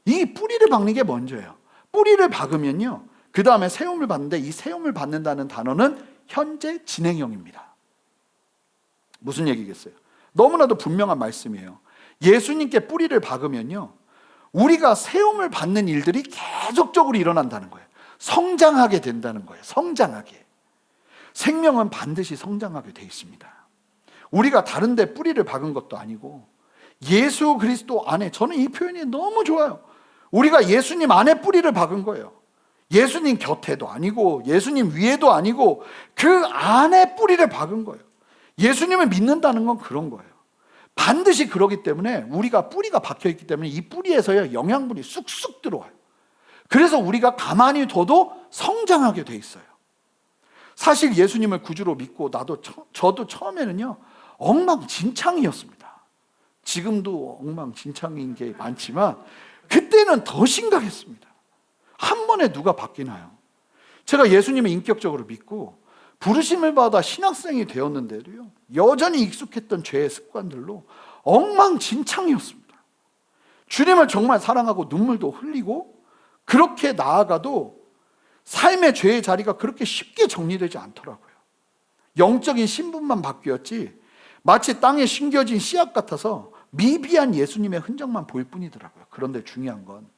이 뿌리를 박는 게 먼저예요. 뿌리를 박으면요, 그 다음에 세움을 받는데, 이 세움을 받는다는 단어는 현재 진행형입니다. 무슨 얘기겠어요? 너무나도 분명한 말씀이에요. 예수님께 뿌리를 박으면요, 우리가 세움을 받는 일들이 계속적으로 일어난다는 거예요. 성장하게 된다는 거예요. 성장하게. 생명은 반드시 성장하게 돼 있습니다. 우리가 다른 데 뿌리를 박은 것도 아니고 예수 그리스도 안에, 저는 이 표현이 너무 좋아요. 우리가 예수님 안에 뿌리를 박은 거예요. 예수님 곁에도 아니고 예수님 위에도 아니고 그 안에 뿌리를 박은 거예요. 예수님을 믿는다는 건 그런 거예요. 반드시 그러기 때문에 우리가 뿌리가 박혀있기 때문에 이 뿌리에서요, 영양분이 쑥쑥 들어와요. 그래서 우리가 가만히 둬도 성장하게 돼 있어요. 사실 예수님을 구주로 믿고 저도 처음에는요, 엉망진창이었습니다. 지금도 엉망진창인 게 많지만 그때는 더 심각했습니다. 한 번에 누가 바뀌나요? 제가 예수님을 인격적으로 믿고 부르심을 받아 신학생이 되었는데도요, 여전히 익숙했던 죄의 습관들로 엉망진창이었습니다. 주님을 정말 사랑하고 눈물도 흘리고 그렇게 나아가도 삶의 죄의 자리가 그렇게 쉽게 정리되지 않더라고요. 영적인 신분만 바뀌었지 마치 땅에 심겨진 씨앗 같아서 미비한 예수님의 흔적만 보일 뿐이더라고요. 그런데 중요한 건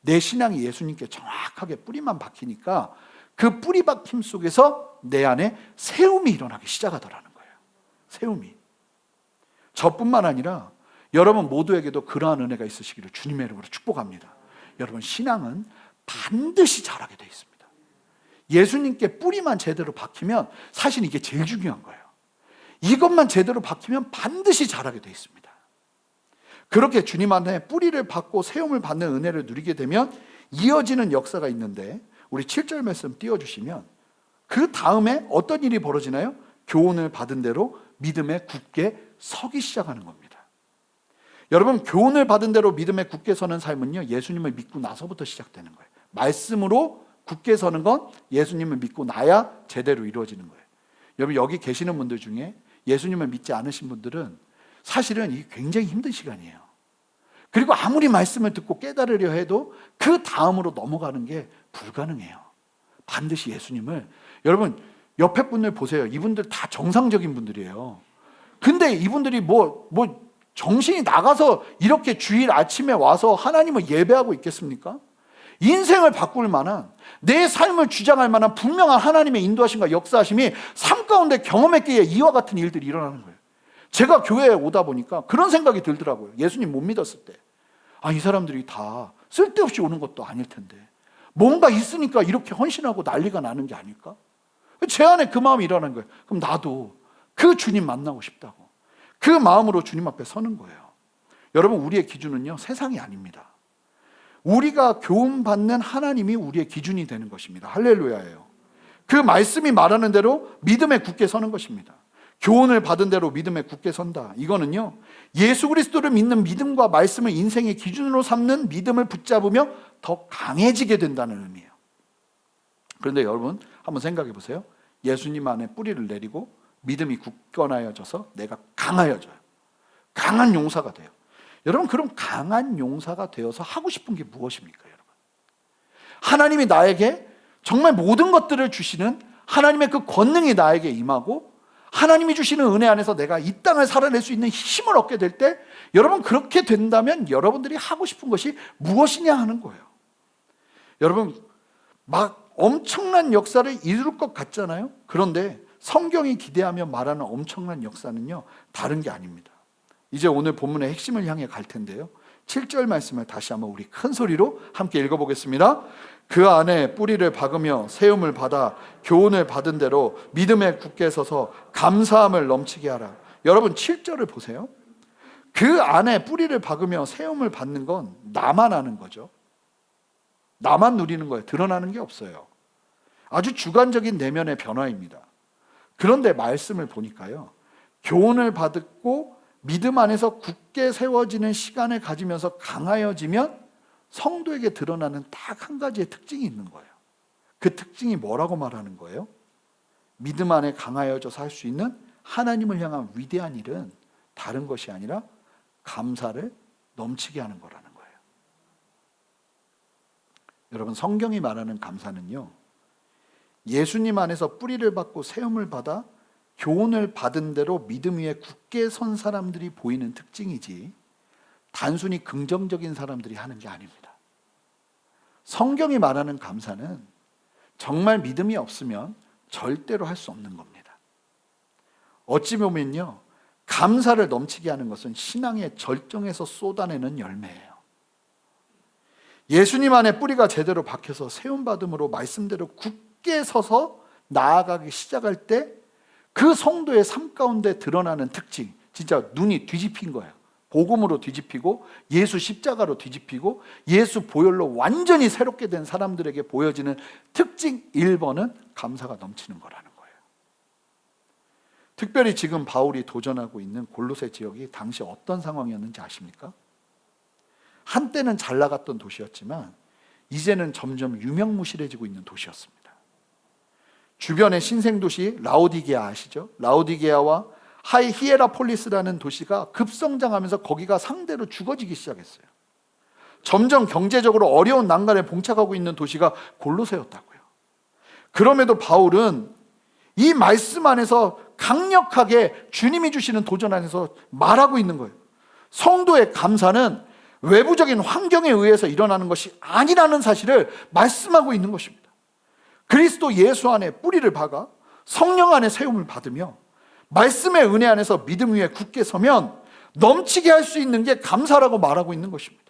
내 신앙이 예수님께 정확하게 뿌리만 박히니까 그 뿌리 박힘 속에서 내 안에 세움이 일어나기 시작하더라는 거예요. 세움이. 저뿐만 아니라 여러분 모두에게도 그러한 은혜가 있으시기를 주님의 이름으로 축복합니다. 여러분, 신앙은 반드시 자라게 돼 있습니다. 예수님께 뿌리만 제대로 박히면 사실 이게 제일 중요한 거예요. 이것만 제대로 박히면 반드시 자라게 돼 있습니다. 그렇게 주님 안에 뿌리를 받고 세움을 받는 은혜를 누리게 되면 이어지는 역사가 있는데, 우리 7절 말씀 띄워주시면 그 다음에 어떤 일이 벌어지나요? 교훈을 받은 대로 믿음에 굳게 서기 시작하는 겁니다. 여러분, 교훈을 받은 대로 믿음에 굳게 서는 삶은요, 예수님을 믿고 나서부터 시작되는 거예요. 말씀으로 굳게 서는 건 예수님을 믿고 나야 제대로 이루어지는 거예요. 여러분, 여기 계시는 분들 중에 예수님을 믿지 않으신 분들은 사실은 이게 굉장히 힘든 시간이에요. 그리고 아무리 말씀을 듣고 깨달으려 해도 그 다음으로 넘어가는 게 불가능해요. 반드시 예수님을, 여러분 옆에 분들 보세요. 이분들 다 정상적인 분들이에요. 근데 이분들이 뭐 정신이 나가서 이렇게 주일 아침에 와서 하나님을 예배하고 있겠습니까? 인생을 바꿀 만한, 내 삶을 주장할 만한 분명한 하나님의 인도하심과 역사하심이 삶 가운데 경험했기에 이와 같은 일들이 일어나는 거예요. 제가 교회에 오다 보니까 그런 생각이 들더라고요. 예수님 못 믿었을 때, 이 사람들이 다 쓸데없이 오는 것도 아닐 텐데 뭔가 있으니까 이렇게 헌신하고 난리가 나는 게 아닐까? 제 안에 그 마음이 일어나는 거예요. 그럼 나도 그 주님 만나고 싶다고, 그 마음으로 주님 앞에 서는 거예요. 여러분, 우리의 기준은요, 세상이 아닙니다. 우리가 교훈받는 하나님이 우리의 기준이 되는 것입니다. 할렐루야예요. 그 말씀이 말하는 대로 믿음에 굳게 서는 것입니다. 교훈을 받은 대로 믿음에 굳게 선다. 이거는요, 예수 그리스도를 믿는 믿음과 말씀을 인생의 기준으로 삼는 믿음을 붙잡으며 더 강해지게 된다는 의미예요. 그런데 여러분, 한번 생각해 보세요. 예수님 안에 뿌리를 내리고 믿음이 굳건하여져서 내가 강하여져요. 강한 용사가 돼요. 여러분, 그럼 강한 용사가 되어서 하고 싶은 게 무엇입니까, 여러분? 하나님이 나에게 정말 모든 것들을 주시는 하나님의 그 권능이 나에게 임하고 하나님이 주시는 은혜 안에서 내가 이 땅을 살아낼 수 있는 힘을 얻게 될 때, 여러분 그렇게 된다면 여러분들이 하고 싶은 것이 무엇이냐 하는 거예요. 여러분, 막 엄청난 역사를 이룰 것 같잖아요. 그런데 성경이 기대하며 말하는 엄청난 역사는요, 다른 게 아닙니다. 이제 오늘 본문의 핵심을 향해 갈 텐데요. 7절 말씀을 다시 한번 우리 큰 소리로 함께 읽어보겠습니다. 그 안에 뿌리를 박으며 세움을 받아 교훈을 받은 대로 믿음에 굳게 서서 감사함을 넘치게 하라. 여러분 7절을 보세요. 그 안에 뿌리를 박으며 세움을 받는 건 나만 아는 거죠. 나만 누리는 거예요. 드러나는 게 없어요. 아주 주관적인 내면의 변화입니다. 그런데 말씀을 보니까요, 교훈을 받고 믿음 안에서 굳게 세워지는 시간을 가지면서 강하여지면 성도에게 드러나는 딱 한 가지의 특징이 있는 거예요. 그 특징이 뭐라고 말하는 거예요? 믿음 안에 강하여져서 할 수 있는 하나님을 향한 위대한 일은 다른 것이 아니라 감사를 넘치게 하는 거라는 거예요. 여러분, 성경이 말하는 감사는요, 예수님 안에서 뿌리를 받고 세움을 받아 교훈을 받은 대로 믿음 위에 굳게 선 사람들이 보이는 특징이지 단순히 긍정적인 사람들이 하는 게 아닙니다. 성경이 말하는 감사는 정말 믿음이 없으면 절대로 할 수 없는 겁니다. 어찌 보면요, 감사를 넘치게 하는 것은 신앙의 절정에서 쏟아내는 열매예요. 예수님 안에 뿌리가 제대로 박혀서 세움받음으로 말씀대로 굳게 서서 나아가기 시작할 때 그 성도의 삶 가운데 드러나는 특징, 진짜 눈이 뒤집힌 거예요. 복음으로 뒤집히고 예수 십자가로 뒤집히고 예수 보혈로 완전히 새롭게 된 사람들에게 보여지는 특징 1번은 감사가 넘치는 거라는 거예요. 특별히 지금 바울이 도전하고 있는 골로새 지역이 당시 어떤 상황이었는지 아십니까? 한때는 잘 나갔던 도시였지만 이제는 점점 유명무실해지고 있는 도시였습니다. 주변의 신생도시 라오디게아 아시죠? 라오디게아와 히에라폴리스라는 도시가 급성장하면서 거기가 상대로 죽어지기 시작했어요. 점점 경제적으로 어려운 난간에 봉착하고 있는 도시가 골로새였다고요. 그럼에도 바울은 이 말씀 안에서 강력하게 주님이 주시는 도전 안에서 말하고 있는 거예요. 성도의 감사는 외부적인 환경에 의해서 일어나는 것이 아니라는 사실을 말씀하고 있는 것입니다. 그리스도 예수 안에 뿌리를 박아 성령 안에 세움을 받으며 말씀의 은혜 안에서 믿음 위에 굳게 서면 넘치게 할 수 있는 게 감사라고 말하고 있는 것입니다.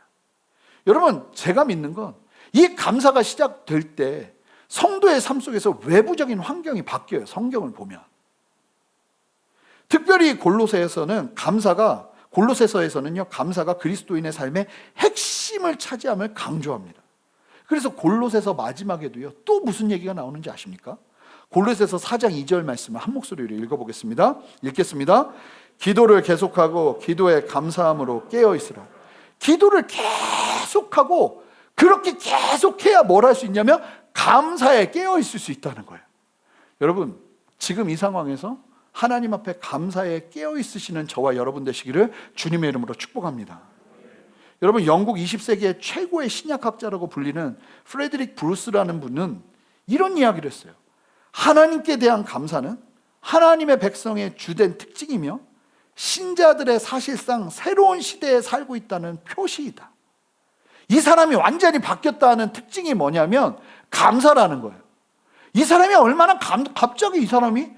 여러분, 제가 믿는 건 이 감사가 시작될 때 성도의 삶 속에서 외부적인 환경이 바뀌어요. 성경을 보면. 특별히 골로새서에서는요, 감사가 그리스도인의 삶의 핵심을 차지함을 강조합니다. 그래서 골로새서 마지막에도요, 또 무슨 얘기가 나오는지 아십니까? 골로새서 4장 2절 말씀을 한 목소리로 읽어보겠습니다. 읽겠습니다. 기도를 계속하고 기도에 감사함으로 깨어있으라. 기도를 계속하고 그렇게 계속해야 뭘 할 수 있냐면 감사에 깨어있을 수 있다는 거예요. 여러분, 지금 이 상황에서 하나님 앞에 감사에 깨어있으시는 저와 여러분 되시기를 주님의 이름으로 축복합니다. 여러분, 영국 20세기의 최고의 신약학자라고 불리는 프레드릭 브루스라는 분은 이런 이야기를 했어요. 하나님께 대한 감사는 하나님의 백성의 주된 특징이며 신자들의 사실상 새로운 시대에 살고 있다는 표시이다. 이 사람이 완전히 바뀌었다는 특징이 뭐냐면 감사라는 거예요. 이 사람이 얼마나 갑자기 이 사람이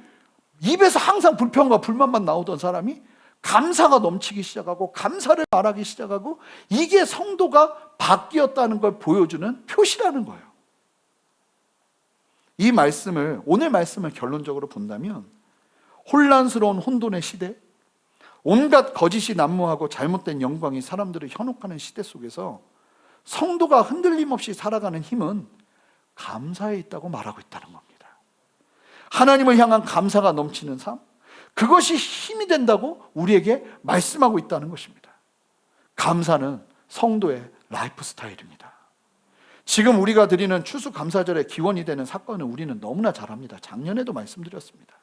입에서 항상 불평과 불만만 나오던 사람이 감사가 넘치기 시작하고 감사를 말하기 시작하고 이게 성도가 바뀌었다는 걸 보여주는 표시라는 거예요. 이 말씀을, 오늘 말씀을 결론적으로 본다면 혼란스러운 혼돈의 시대, 온갖 거짓이 난무하고 잘못된 영광이 사람들을 현혹하는 시대 속에서 성도가 흔들림 없이 살아가는 힘은 감사에 있다고 말하고 있다는 겁니다. 하나님을 향한 감사가 넘치는 삶, 그것이 힘이 된다고 우리에게 말씀하고 있다는 것입니다. 감사는 성도의 라이프 스타일입니다. 지금 우리가 드리는 추수감사절의 기원이 되는 사건을 우리는 너무나 잘 압니다. 작년에도 말씀드렸습니다.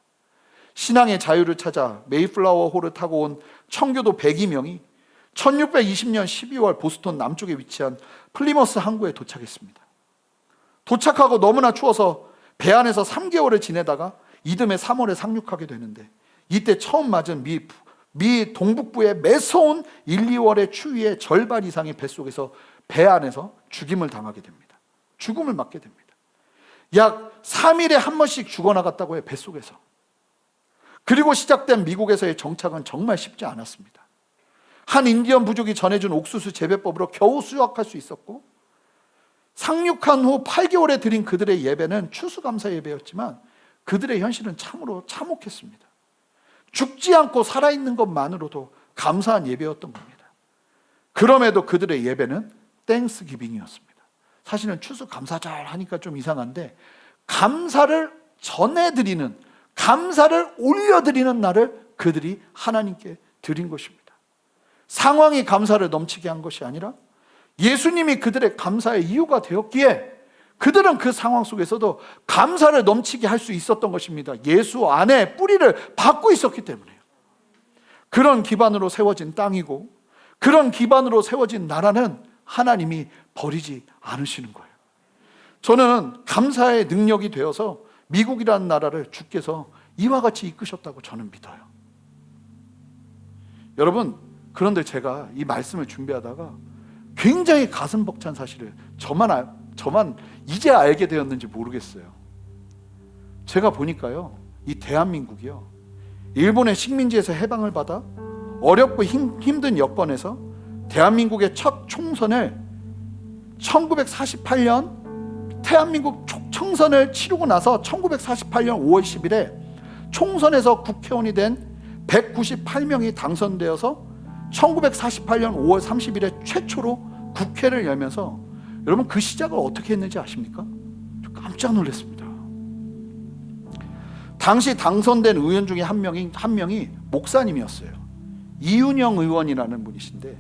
신앙의 자유를 찾아 메이플라워 호를 타고 온 청교도 102명이 1620년 12월 보스턴 남쪽에 위치한 플리머스 항구에 도착했습니다. 도착하고 너무나 추워서 배 안에서 3개월을 지내다가 이듬해 3월에 상륙하게 되는데, 이때 처음 맞은 미 동북부의 매서운 1, 2월의 추위의 절반 이상이 뱃속에서 배 안에서 죽임을 당하게 됩니다. 죽음을 맞게 됩니다. 약 3일에 한 번씩 죽어나갔다고 해요, 뱃속에서. 그리고 시작된 미국에서의 정착은 정말 쉽지 않았습니다. 한 인디언 부족이 전해준 옥수수 재배법으로 겨우 수확할 수 있었고, 상륙한 후 8개월에 드린 그들의 예배는 추수감사 예배였지만 그들의 현실은 참으로 참혹했습니다. 죽지 않고 살아있는 것만으로도 감사한 예배였던 겁니다. 그럼에도 그들의 예배는 땡스기빙이었습니다. 사실은 추수감사절 하니까 좀 이상한데, 감사를 전해드리는, 감사를 올려드리는 날을 그들이 하나님께 드린 것입니다. 상황이 감사를 넘치게 한 것이 아니라 예수님이 그들의 감사의 이유가 되었기에 그들은 그 상황 속에서도 감사를 넘치게 할 수 있었던 것입니다. 예수 안에 뿌리를 박고 있었기 때문에요. 그런 기반으로 세워진 땅이고 그런 기반으로 세워진 나라는 하나님이 버리지 않으시는 거예요. 저는 감사의 능력이 되어서 미국이라는 나라를 주께서 이와 같이 이끄셨다고 저는 믿어요. 여러분, 그런데 제가 이 말씀을 준비하다가 굉장히 가슴 벅찬 사실을 저만 이제 알게 되었는지 모르겠어요. 제가 보니까요, 이 대한민국이요, 일본의 식민지에서 해방을 받아 어렵고 힘든 여건에서 대한민국의 첫 총선을 1948년 대한민국 총선을 치르고 나서 1948년 5월 10일에 총선에서 국회의원이 된 198명이 당선되어서 1948년 5월 30일에 최초로 국회를 열면서, 여러분 그 시작을 어떻게 했는지 아십니까? 저 깜짝 놀랐습니다. 당시 당선된 의원 중에 한 명이 목사님이었어요. 이윤영 의원이라는 분이신데,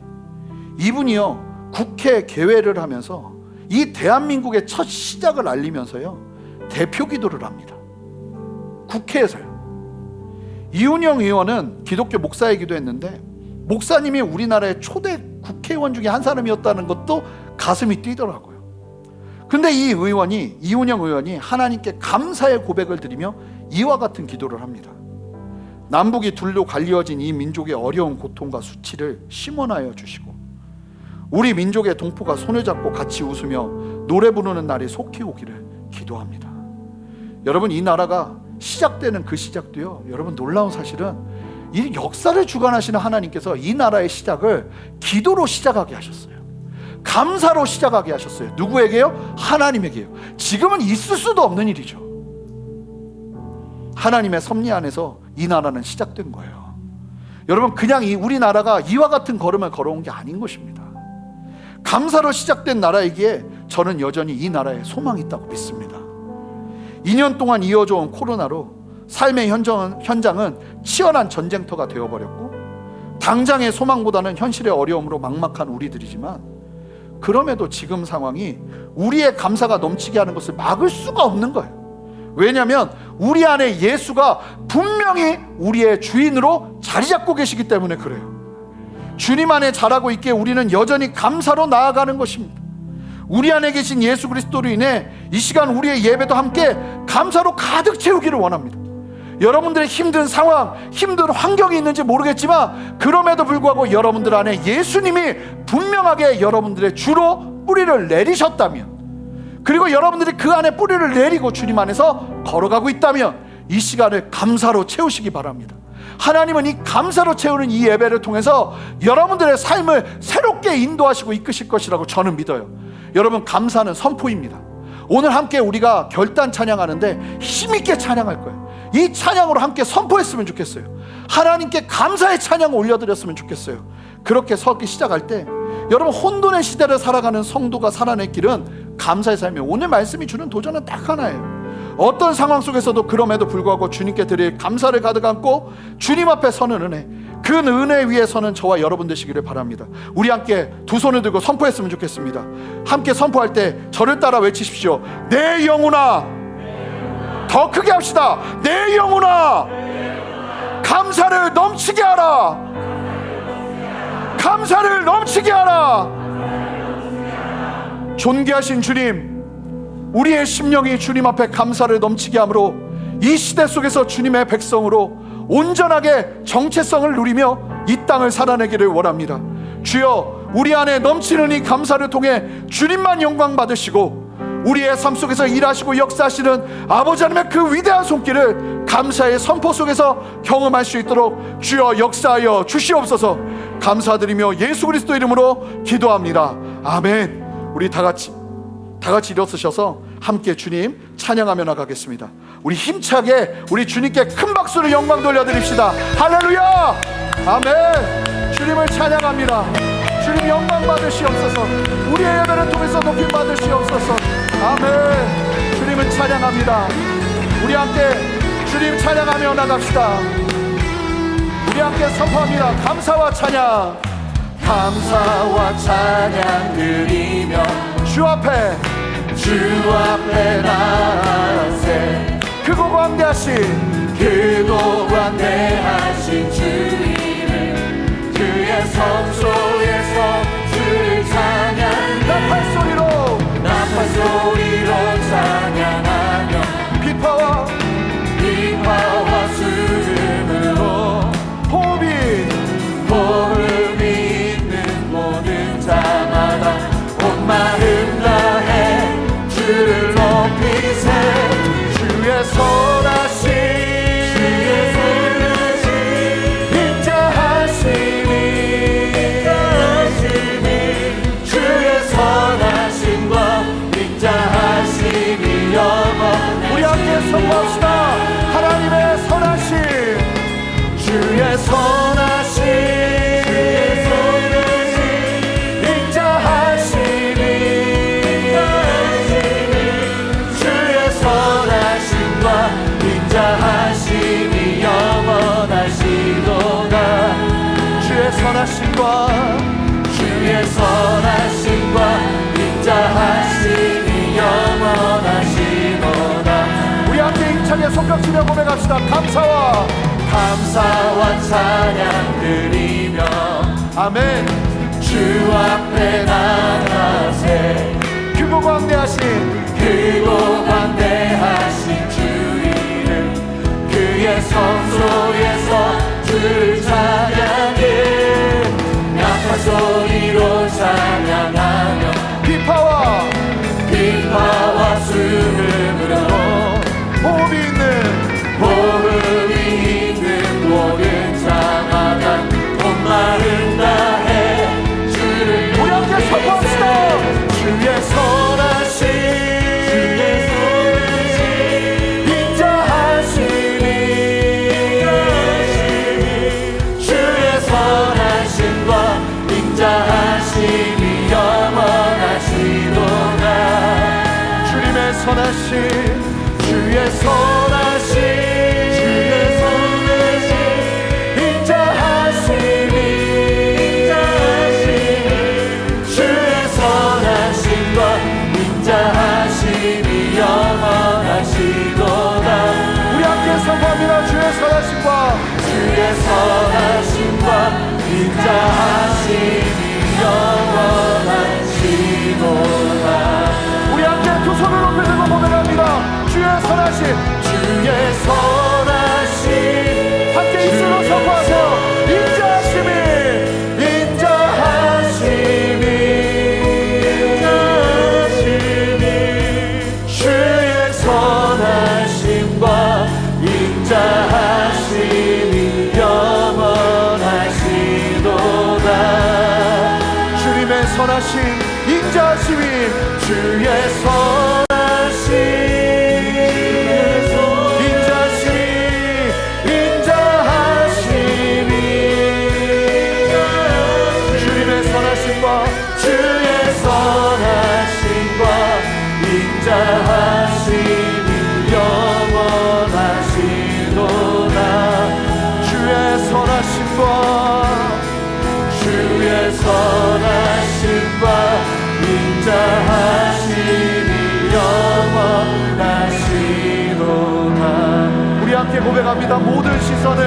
이분이요 국회 개회를 하면서 이 대한민국의 첫 시작을 알리면서요 대표 기도를 합니다. 국회에서요. 이윤영 의원은 기독교 목사이기도 했는데 목사님이 우리나라의 초대 국회의원 중에 한 사람이었다는 것도 가슴이 뛰더라고요. 근데 이윤영 의원이 하나님께 감사의 고백을 드리며 이와 같은 기도를 합니다. 남북이 둘로 갈리어진 이 민족의 어려운 고통과 수치를 심원하여 주시고, 우리 민족의 동포가 손을 잡고 같이 웃으며 노래 부르는 날이 속히 오기를 기도합니다. 여러분, 이 나라가 시작되는 그 시작도요, 여러분 놀라운 사실은 이 역사를 주관하시는 하나님께서 이 나라의 시작을 기도로 시작하게 하셨어요. 감사로 시작하게 하셨어요. 누구에게요? 하나님에게요. 지금은 있을 수도 없는 일이죠. 하나님의 섭리 안에서 이 나라는 시작된 거예요. 여러분, 그냥 우리나라가 이와 같은 걸음을 걸어온 게 아닌 것입니다. 감사로 시작된 나라이기에 저는 여전히 이 나라에 소망이 있다고 믿습니다. 2년 동안 이어져 온 코로나로 삶의 현장은 치열한 전쟁터가 되어버렸고, 당장의 소망보다는 현실의 어려움으로 막막한 우리들이지만, 그럼에도 지금 상황이 우리의 감사가 넘치게 하는 것을 막을 수가 없는 거예요. 왜냐하면 우리 안에 예수가 분명히 우리의 주인으로 자리 잡고 계시기 때문에 그래요. 주님 안에 자라고 있기에 우리는 여전히 감사로 나아가는 것입니다. 우리 안에 계신 예수 그리스도로 인해 이 시간 우리의 예배도 함께 감사로 가득 채우기를 원합니다. 여러분들의 힘든 상황, 힘든 환경이 있는지 모르겠지만 그럼에도 불구하고 여러분들 안에 예수님이 분명하게 여러분들의 주로 뿌리를 내리셨다면, 그리고 여러분들이 그 안에 뿌리를 내리고 주님 안에서 걸어가고 있다면 이 시간을 감사로 채우시기 바랍니다. 하나님은 이 감사로 채우는 이 예배를 통해서 여러분들의 삶을 새롭게 인도하시고 이끄실 것이라고 저는 믿어요. 여러분, 감사는 선포입니다. 오늘 함께 우리가 결단 찬양하는데 힘있게 찬양할 거예요. 이 찬양으로 함께 선포했으면 좋겠어요. 하나님께 감사의 찬양을 올려드렸으면 좋겠어요. 그렇게 서기 시작할 때 여러분, 혼돈의 시대를 살아가는 성도가 살아낼 길은 감사의 삶이에요. 오늘 말씀이 주는 도전은 딱 하나예요. 어떤 상황 속에서도 그럼에도 불구하고 주님께 드릴 감사를 가득 안고 주님 앞에 서는 은혜, 그 은혜 위에 서는 저와 여러분 되시기를 바랍니다. 우리 함께 두 손을 들고 선포했으면 좋겠습니다. 함께 선포할 때 저를 따라 외치십시오. 내 영혼아, 더 크게 합시다. 내 영혼아, 감사를 넘치게 하라. 감사를 넘치게 하라. 존귀하신 주님, 우리의 심령이 주님 앞에 감사를 넘치게 함으로 이 시대 속에서 주님의 백성으로 온전하게 정체성을 누리며 이 땅을 살아내기를 원합니다. 주여, 우리 안에 넘치는 이 감사를 통해 주님만 영광 받으시고 우리의 삶 속에서 일하시고 역사하시는 아버지 하나님의 그 위대한 손길을 감사의 선포 속에서 경험할 수 있도록 주여 역사하여 주시옵소서. 감사드리며 예수 그리스도 이름으로 기도합니다. 아멘. 우리 다 같이 일어서셔서 함께 주님 찬양하며 나가겠습니다. 우리 힘차게 우리 주님께 큰 박수를 영광 돌려드립시다. 할렐루야. 아멘. 주님을 찬양합니다. 주님 영광 받으시옵소서. 우리의 예배를 통해서 높임 받으시옵소서. 아멘. 주님을 찬양합니다. 우리 함께 주님 찬양하며 나갑시다. 우리 함께 선포합니다. 감사와 찬양, 감사와 찬양 드리며 주 앞에 나아세 크고 광대하신 주 이름 그의 성소에서 주를 찬양 나팔 소리로 찬양하며 비파와 수름으로 호흡이 있는 모든 자마다 온 마음 다해 주를 높이세 주의 선하심 인자하심이 주의 선하심과 인자하심이 영원 우리 함께 선포합시다. 하나님의 선하심 주의 선하심 인자하심이 주의 선하심과 인자하심이 영원하시도다. 주의 선하심과 인자하심이 영원하시도다. 우리 함께 힘차게 손뼉치며 고백합시다. 감사와 찬양 드리며 아멘. 주 앞에 나가세 크고 광대하신 주 이름 그의 성소에서 주를 찬양해 나팔 소리로 찬양하며 비파와 수름으로 호흡이 있는 모든 자마다 온 마음 다해 주를 우리 함께 선포합시다. 주의 선하심 인자하심이 주의 선하심과 인자하심이 영원하시도다. 주님의 선하심 주의 선하심 인자하심이 주의 선하심과 인자하심이 영원하시도다. 우리 함께 선포합니다. 주의 선하심과 인자하심이 영원하시도다. 우리 함께 두 손을 높이 들고 고백합니다. 주의 선하심 함께 입술로 선포하세요. 인자하심이 주의 선하심과 인자하심이 영원하시도다. 주님의 선하심 인자하심이 주의 선하심 인자하심이 영원하시도다. 주의 선하심과 인자하심이 영원하시도다. 우리 함께 고백합니다. 모든 시선을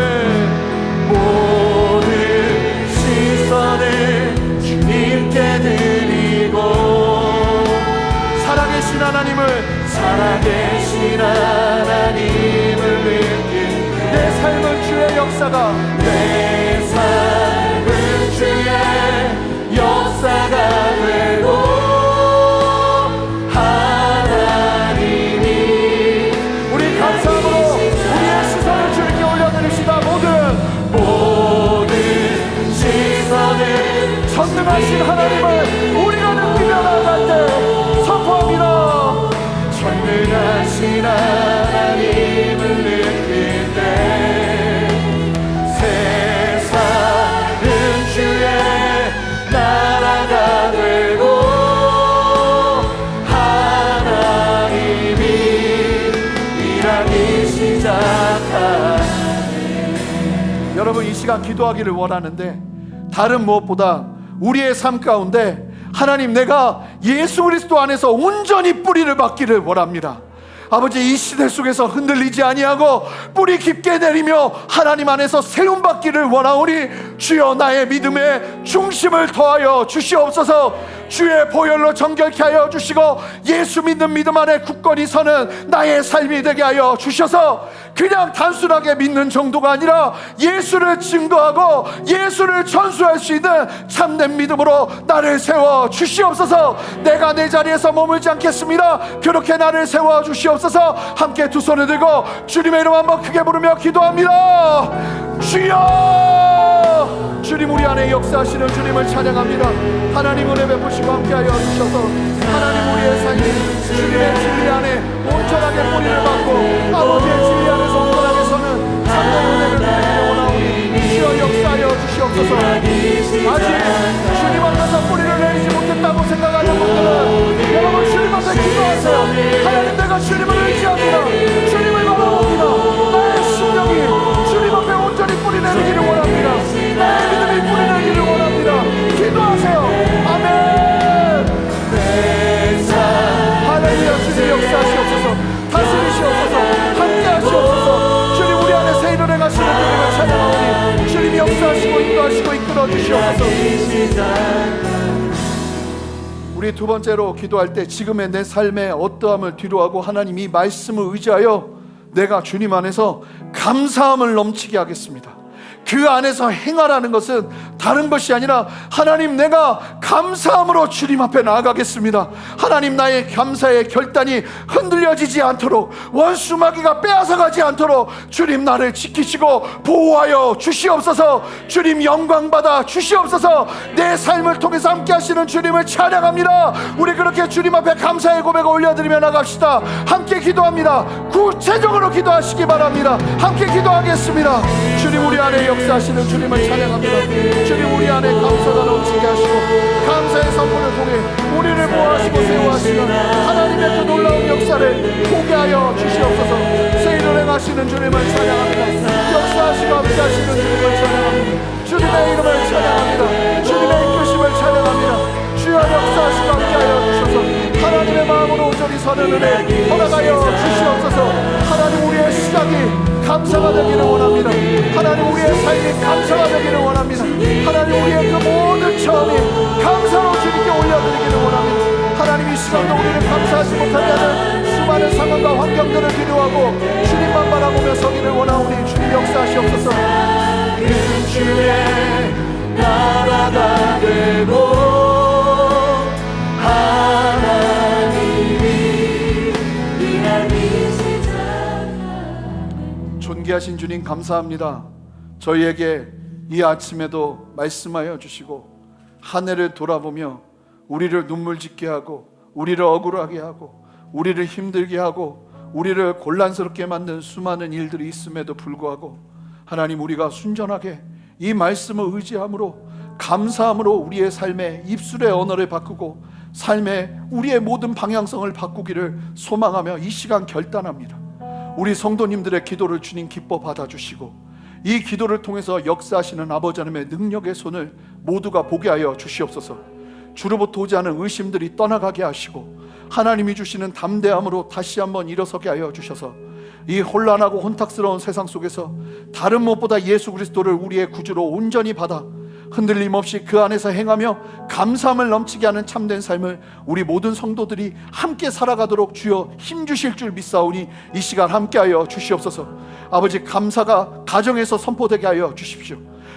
주님께 드리고 살아계신 하나님을 믿기 내 삶은 주의 역사가 되고 하나님이 우리 감사함으로 우리의 시선을 주님께 올려드립시다. 모든 시선 여러분 이 시간 기도하기를 원하는데 다른 무엇보다 우리의 삶 가운데 하나님 내가 예수 그리스도 안에서 온전히 뿌리를 받기를 원합니다. 아버지 이 시대 속에서 흔들리지 아니하고 뿌리 깊게 내리며 하나님 안에서 세움받기를 원하오니 주여 나의 믿음에 중심을 더하여 주시옵소서. 주의 보혈로 정결케 하여 주시고 예수 믿는 믿음 안에 굳건히 서는 나의 삶이 되게 하여 주셔서 그냥 단순하게 믿는 정도가 아니라 예수를 증거하고 예수를 전수할 수 있는 참된 믿음으로 나를 세워 주시옵소서. 내가 내 자리에서 머물지 않겠습니다. 그렇게 나를 세워 주시옵소서. 함께 두 손을 들고 주님의 이름 한번 크게 부르며 기도합니다. 주여, 주님 우리 안에 역사하시는 주님을 찬양합니다. 하나님 은혜 베푸시고 함께하여 주셔서 하나님 우리의 삶이 주님의 진리 안에 온전하게 뿌리를 받고 아버지의 진리 안에서 온전하게 서는 참된 은혜를 누리기를 원하오니 주여 역사하여 주시옵소서. 아직 주님 앞에서 뿌리를 내리지 못했다고 생각하는 분들은 여러분 주님 앞에 기도하세요. 하나님 내가 주님을 의지합니다. 주님을 바라봅니다. 나의 심령이 주님 앞에 온전히 뿌리 내리기를 원합니다. 나의 믿음이 뿌리 내리기를 원합니다. 기도하세요. 아멘. 할렐루야. 주님 역사하시옵소서. 다스리시옵소서. 함께 하시옵소서. 주님 우리 안에 새 일을 행하시는 주님을 찬양하오니 주님이 역사하시고 인도하시고 이끌어 주시옵소서. 우리 두 번째로 기도할 때 지금의 내 삶의 어떠함을 뒤로하고 하나님 이 말씀을 의지하여 내가 주님 안에서 감사함을 넘치게 하겠습니다. 그 안에서 행하라는 것은 다른 것이 아니라 하나님 내가 감사함으로 주님 앞에 나아가겠습니다. 하나님 나의 감사의 결단이 흔들려지지 않도록 원수 마귀가 빼앗아가지 않도록 주님 나를 지키시고 보호하여 주시옵소서. 주님 영광받아 주시옵소서. 내 삶을 통해서 함께 하시는 주님을 찬양합니다. 우리 그렇게 주님 앞에 감사의 고백을 올려드리며 나갑시다. 함께 기도합니다. 구체적으로 기도하시기 바랍니다. 함께 기도하겠습니다. 주님 우리 안에 역사하시는 주님을 찬양합니다. 주님 우리 안에 감사가 넘치게 하시고 감사의 선포를 통해 우리를 모아하시고 세워하시는 하나님의 그 놀라운 역사를 보게 하여 주시옵소서. 새 일을 행하시는 주님을 찬양합니다. 역사하시고 함께하시는 주님을 찬양합니다. 주님의 이름을 찬양합니다. 주님의 이끄심을 찬양합니다. 주여 역사하시고 함께하여 주셔서 하나님의 마음으로 온전히 서는 은혜 허락하여 주시옵소서. 하나님 우리의 시작이 감사가 되기를 원합니다. 하나님 우리의 삶이 감사가 되기를 원합니다. 하나님 우리의 그 모든 처음이 감사로 주님께 올려드리기를 원합니다. 하나님 이 시간도 우리를 감사하지 못하게 하는 수많은 상황과 환경들을 기도하고 주님만 바라보며 서기를 원하오니 주님 역사하시옵소서. 주의 나라가 되고 존귀하신 주님 감사합니다. 저희에게 이 아침에도 말씀하여 주시고 한 해를 돌아보며 우리를 눈물 짓게 하고 우리를 억울하게 하고 우리를 힘들게 하고 우리를 곤란스럽게 만든 수많은 일들이 있음에도 불구하고 하나님 우리가 순전하게 이 말씀을 의지함으로 감사함으로 우리의 삶의 입술의 언어를 바꾸고 삶의 우리의 모든 방향성을 바꾸기를 소망하며 이 시간 결단합니다. 우리 성도님들의 기도를 주님 기뻐 받아주시고 이 기도를 통해서 역사하시는 아버지 하나님의 능력의 손을 모두가 보게 하여 주시옵소서. 주로부터 오지 않은 의심들이 떠나가게 하시고 하나님이 주시는 담대함으로 다시 한번 일어서게 하여 주셔서 이 혼란하고 혼탁스러운 세상 속에서 다른 무엇보다 예수 그리스도를 우리의 구주로 온전히 받아 흔들림 없이 그 안에서 행하며 감사함을 넘치게 하는 참된 삶을 우리 모든 성도들이 함께 살아가도록 주여 힘주실 줄 믿사오니 이 시간 함께하여 주시옵소서. 아버지 감사가 가정에서 선포되게 하여 주십시오.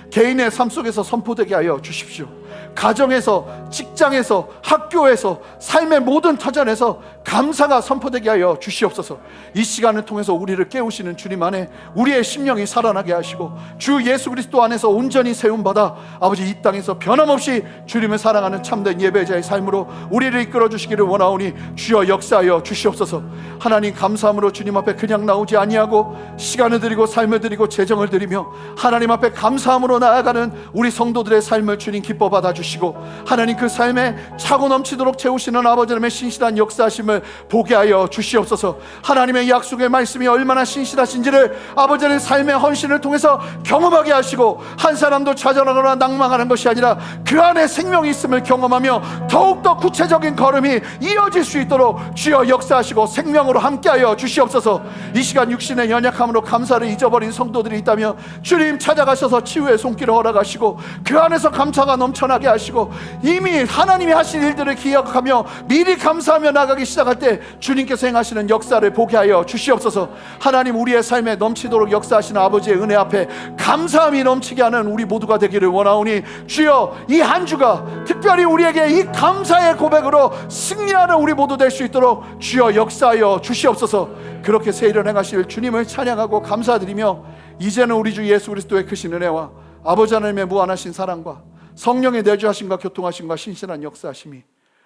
개인의 삶 속에서 선포되게 하여 주십시오. 가정에서, 직장에서, 학교에서, 삶의 모든 터전에서 감사가 선포되게 하여 주시옵소서. 이 시간을 통해서 우리를 깨우시는 주님 안에 우리의 심령이 살아나게 하시고 주 예수 그리스도 안에서 온전히 세움받아 아버지 이 땅에서 변함없이 주님을 사랑하는 참된 예배자의 삶으로 우리를 이끌어 주시기를 원하오니 주여 역사하여 주시옵소서. 하나님 감사함으로 주님 앞에 그냥 나오지 아니하고 시간을 드리고 삶을 드리고 재정을 드리며 하나님 앞에 감사함으로 나아가는 우리 성도들의 삶을 주님 기뻐 받아주시고 하나님 그 삶에 차고 넘치도록 채우시는 아버지 하나님의 신실한 역사하심을 보게 하여 주시옵소서. 하나님의 약속의 말씀이 얼마나 신실하신지를 아버지 하나님의 삶의 헌신을 통해서 경험하게 하시고 한 사람도 좌절하거나 낭망하는 것이 아니라 그 안에 생명이 있음을 경험하며 더욱더 구체적인 걸음이 이어질 수 있도록 주여 역사하시고 생명으로 함께하여 주시옵소서. 이 시간 육신의 연약함으로 감사를 잊어버린 성도들이 있다면 주님 찾아가셔서 치유의 손길을 허락하시고 그 안에서 감사가 넘쳐나게 하시고 이미 하나님이 하신 일들을 기억하며 미리 감사하며 나가기 시작할 때 주님께서 행하시는 역사를 보게 하여 주시옵소서. 하나님 우리의 삶에 넘치도록 역사하시는 아버지의 은혜 앞에 감사함이 넘치게 하는 우리 모두가 되기를 원하오니 주여 이 한 주가 특별히 우리에게 이 감사의 고백으로 승리하는 우리 모두 될 수 있도록 주여 역사하여 주시옵소서. 그렇게 새 일을 행하실 주님을 찬양하고 감사드리며 이제는 우리 주 예수 그리스도의 크신 은혜와 아버지 하나님의 무한하신 사랑과 성령의 내주하심과 교통하심과 신실한 역사하심이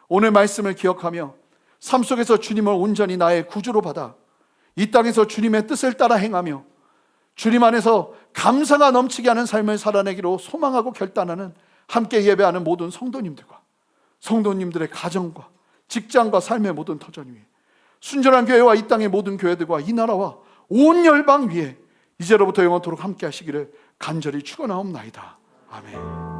오늘 말씀을 기억하며 삶 속에서 주님을 온전히 나의 구주로 받아 이 땅에서 주님의 뜻을 따라 행하며 주님 안에서 감사가 넘치게 하는 삶을 살아내기로 소망하고 결단하는 함께 예배하는 모든 성도님들과 성도님들의 가정과 직장과 삶의 모든 터전 위에 순전한 교회와 이 땅의 모든 교회들과 이 나라와 온 열방 위에 이제로부터 영원토록 함께 하시기를 간절히 축원하옵나이다. 아멘.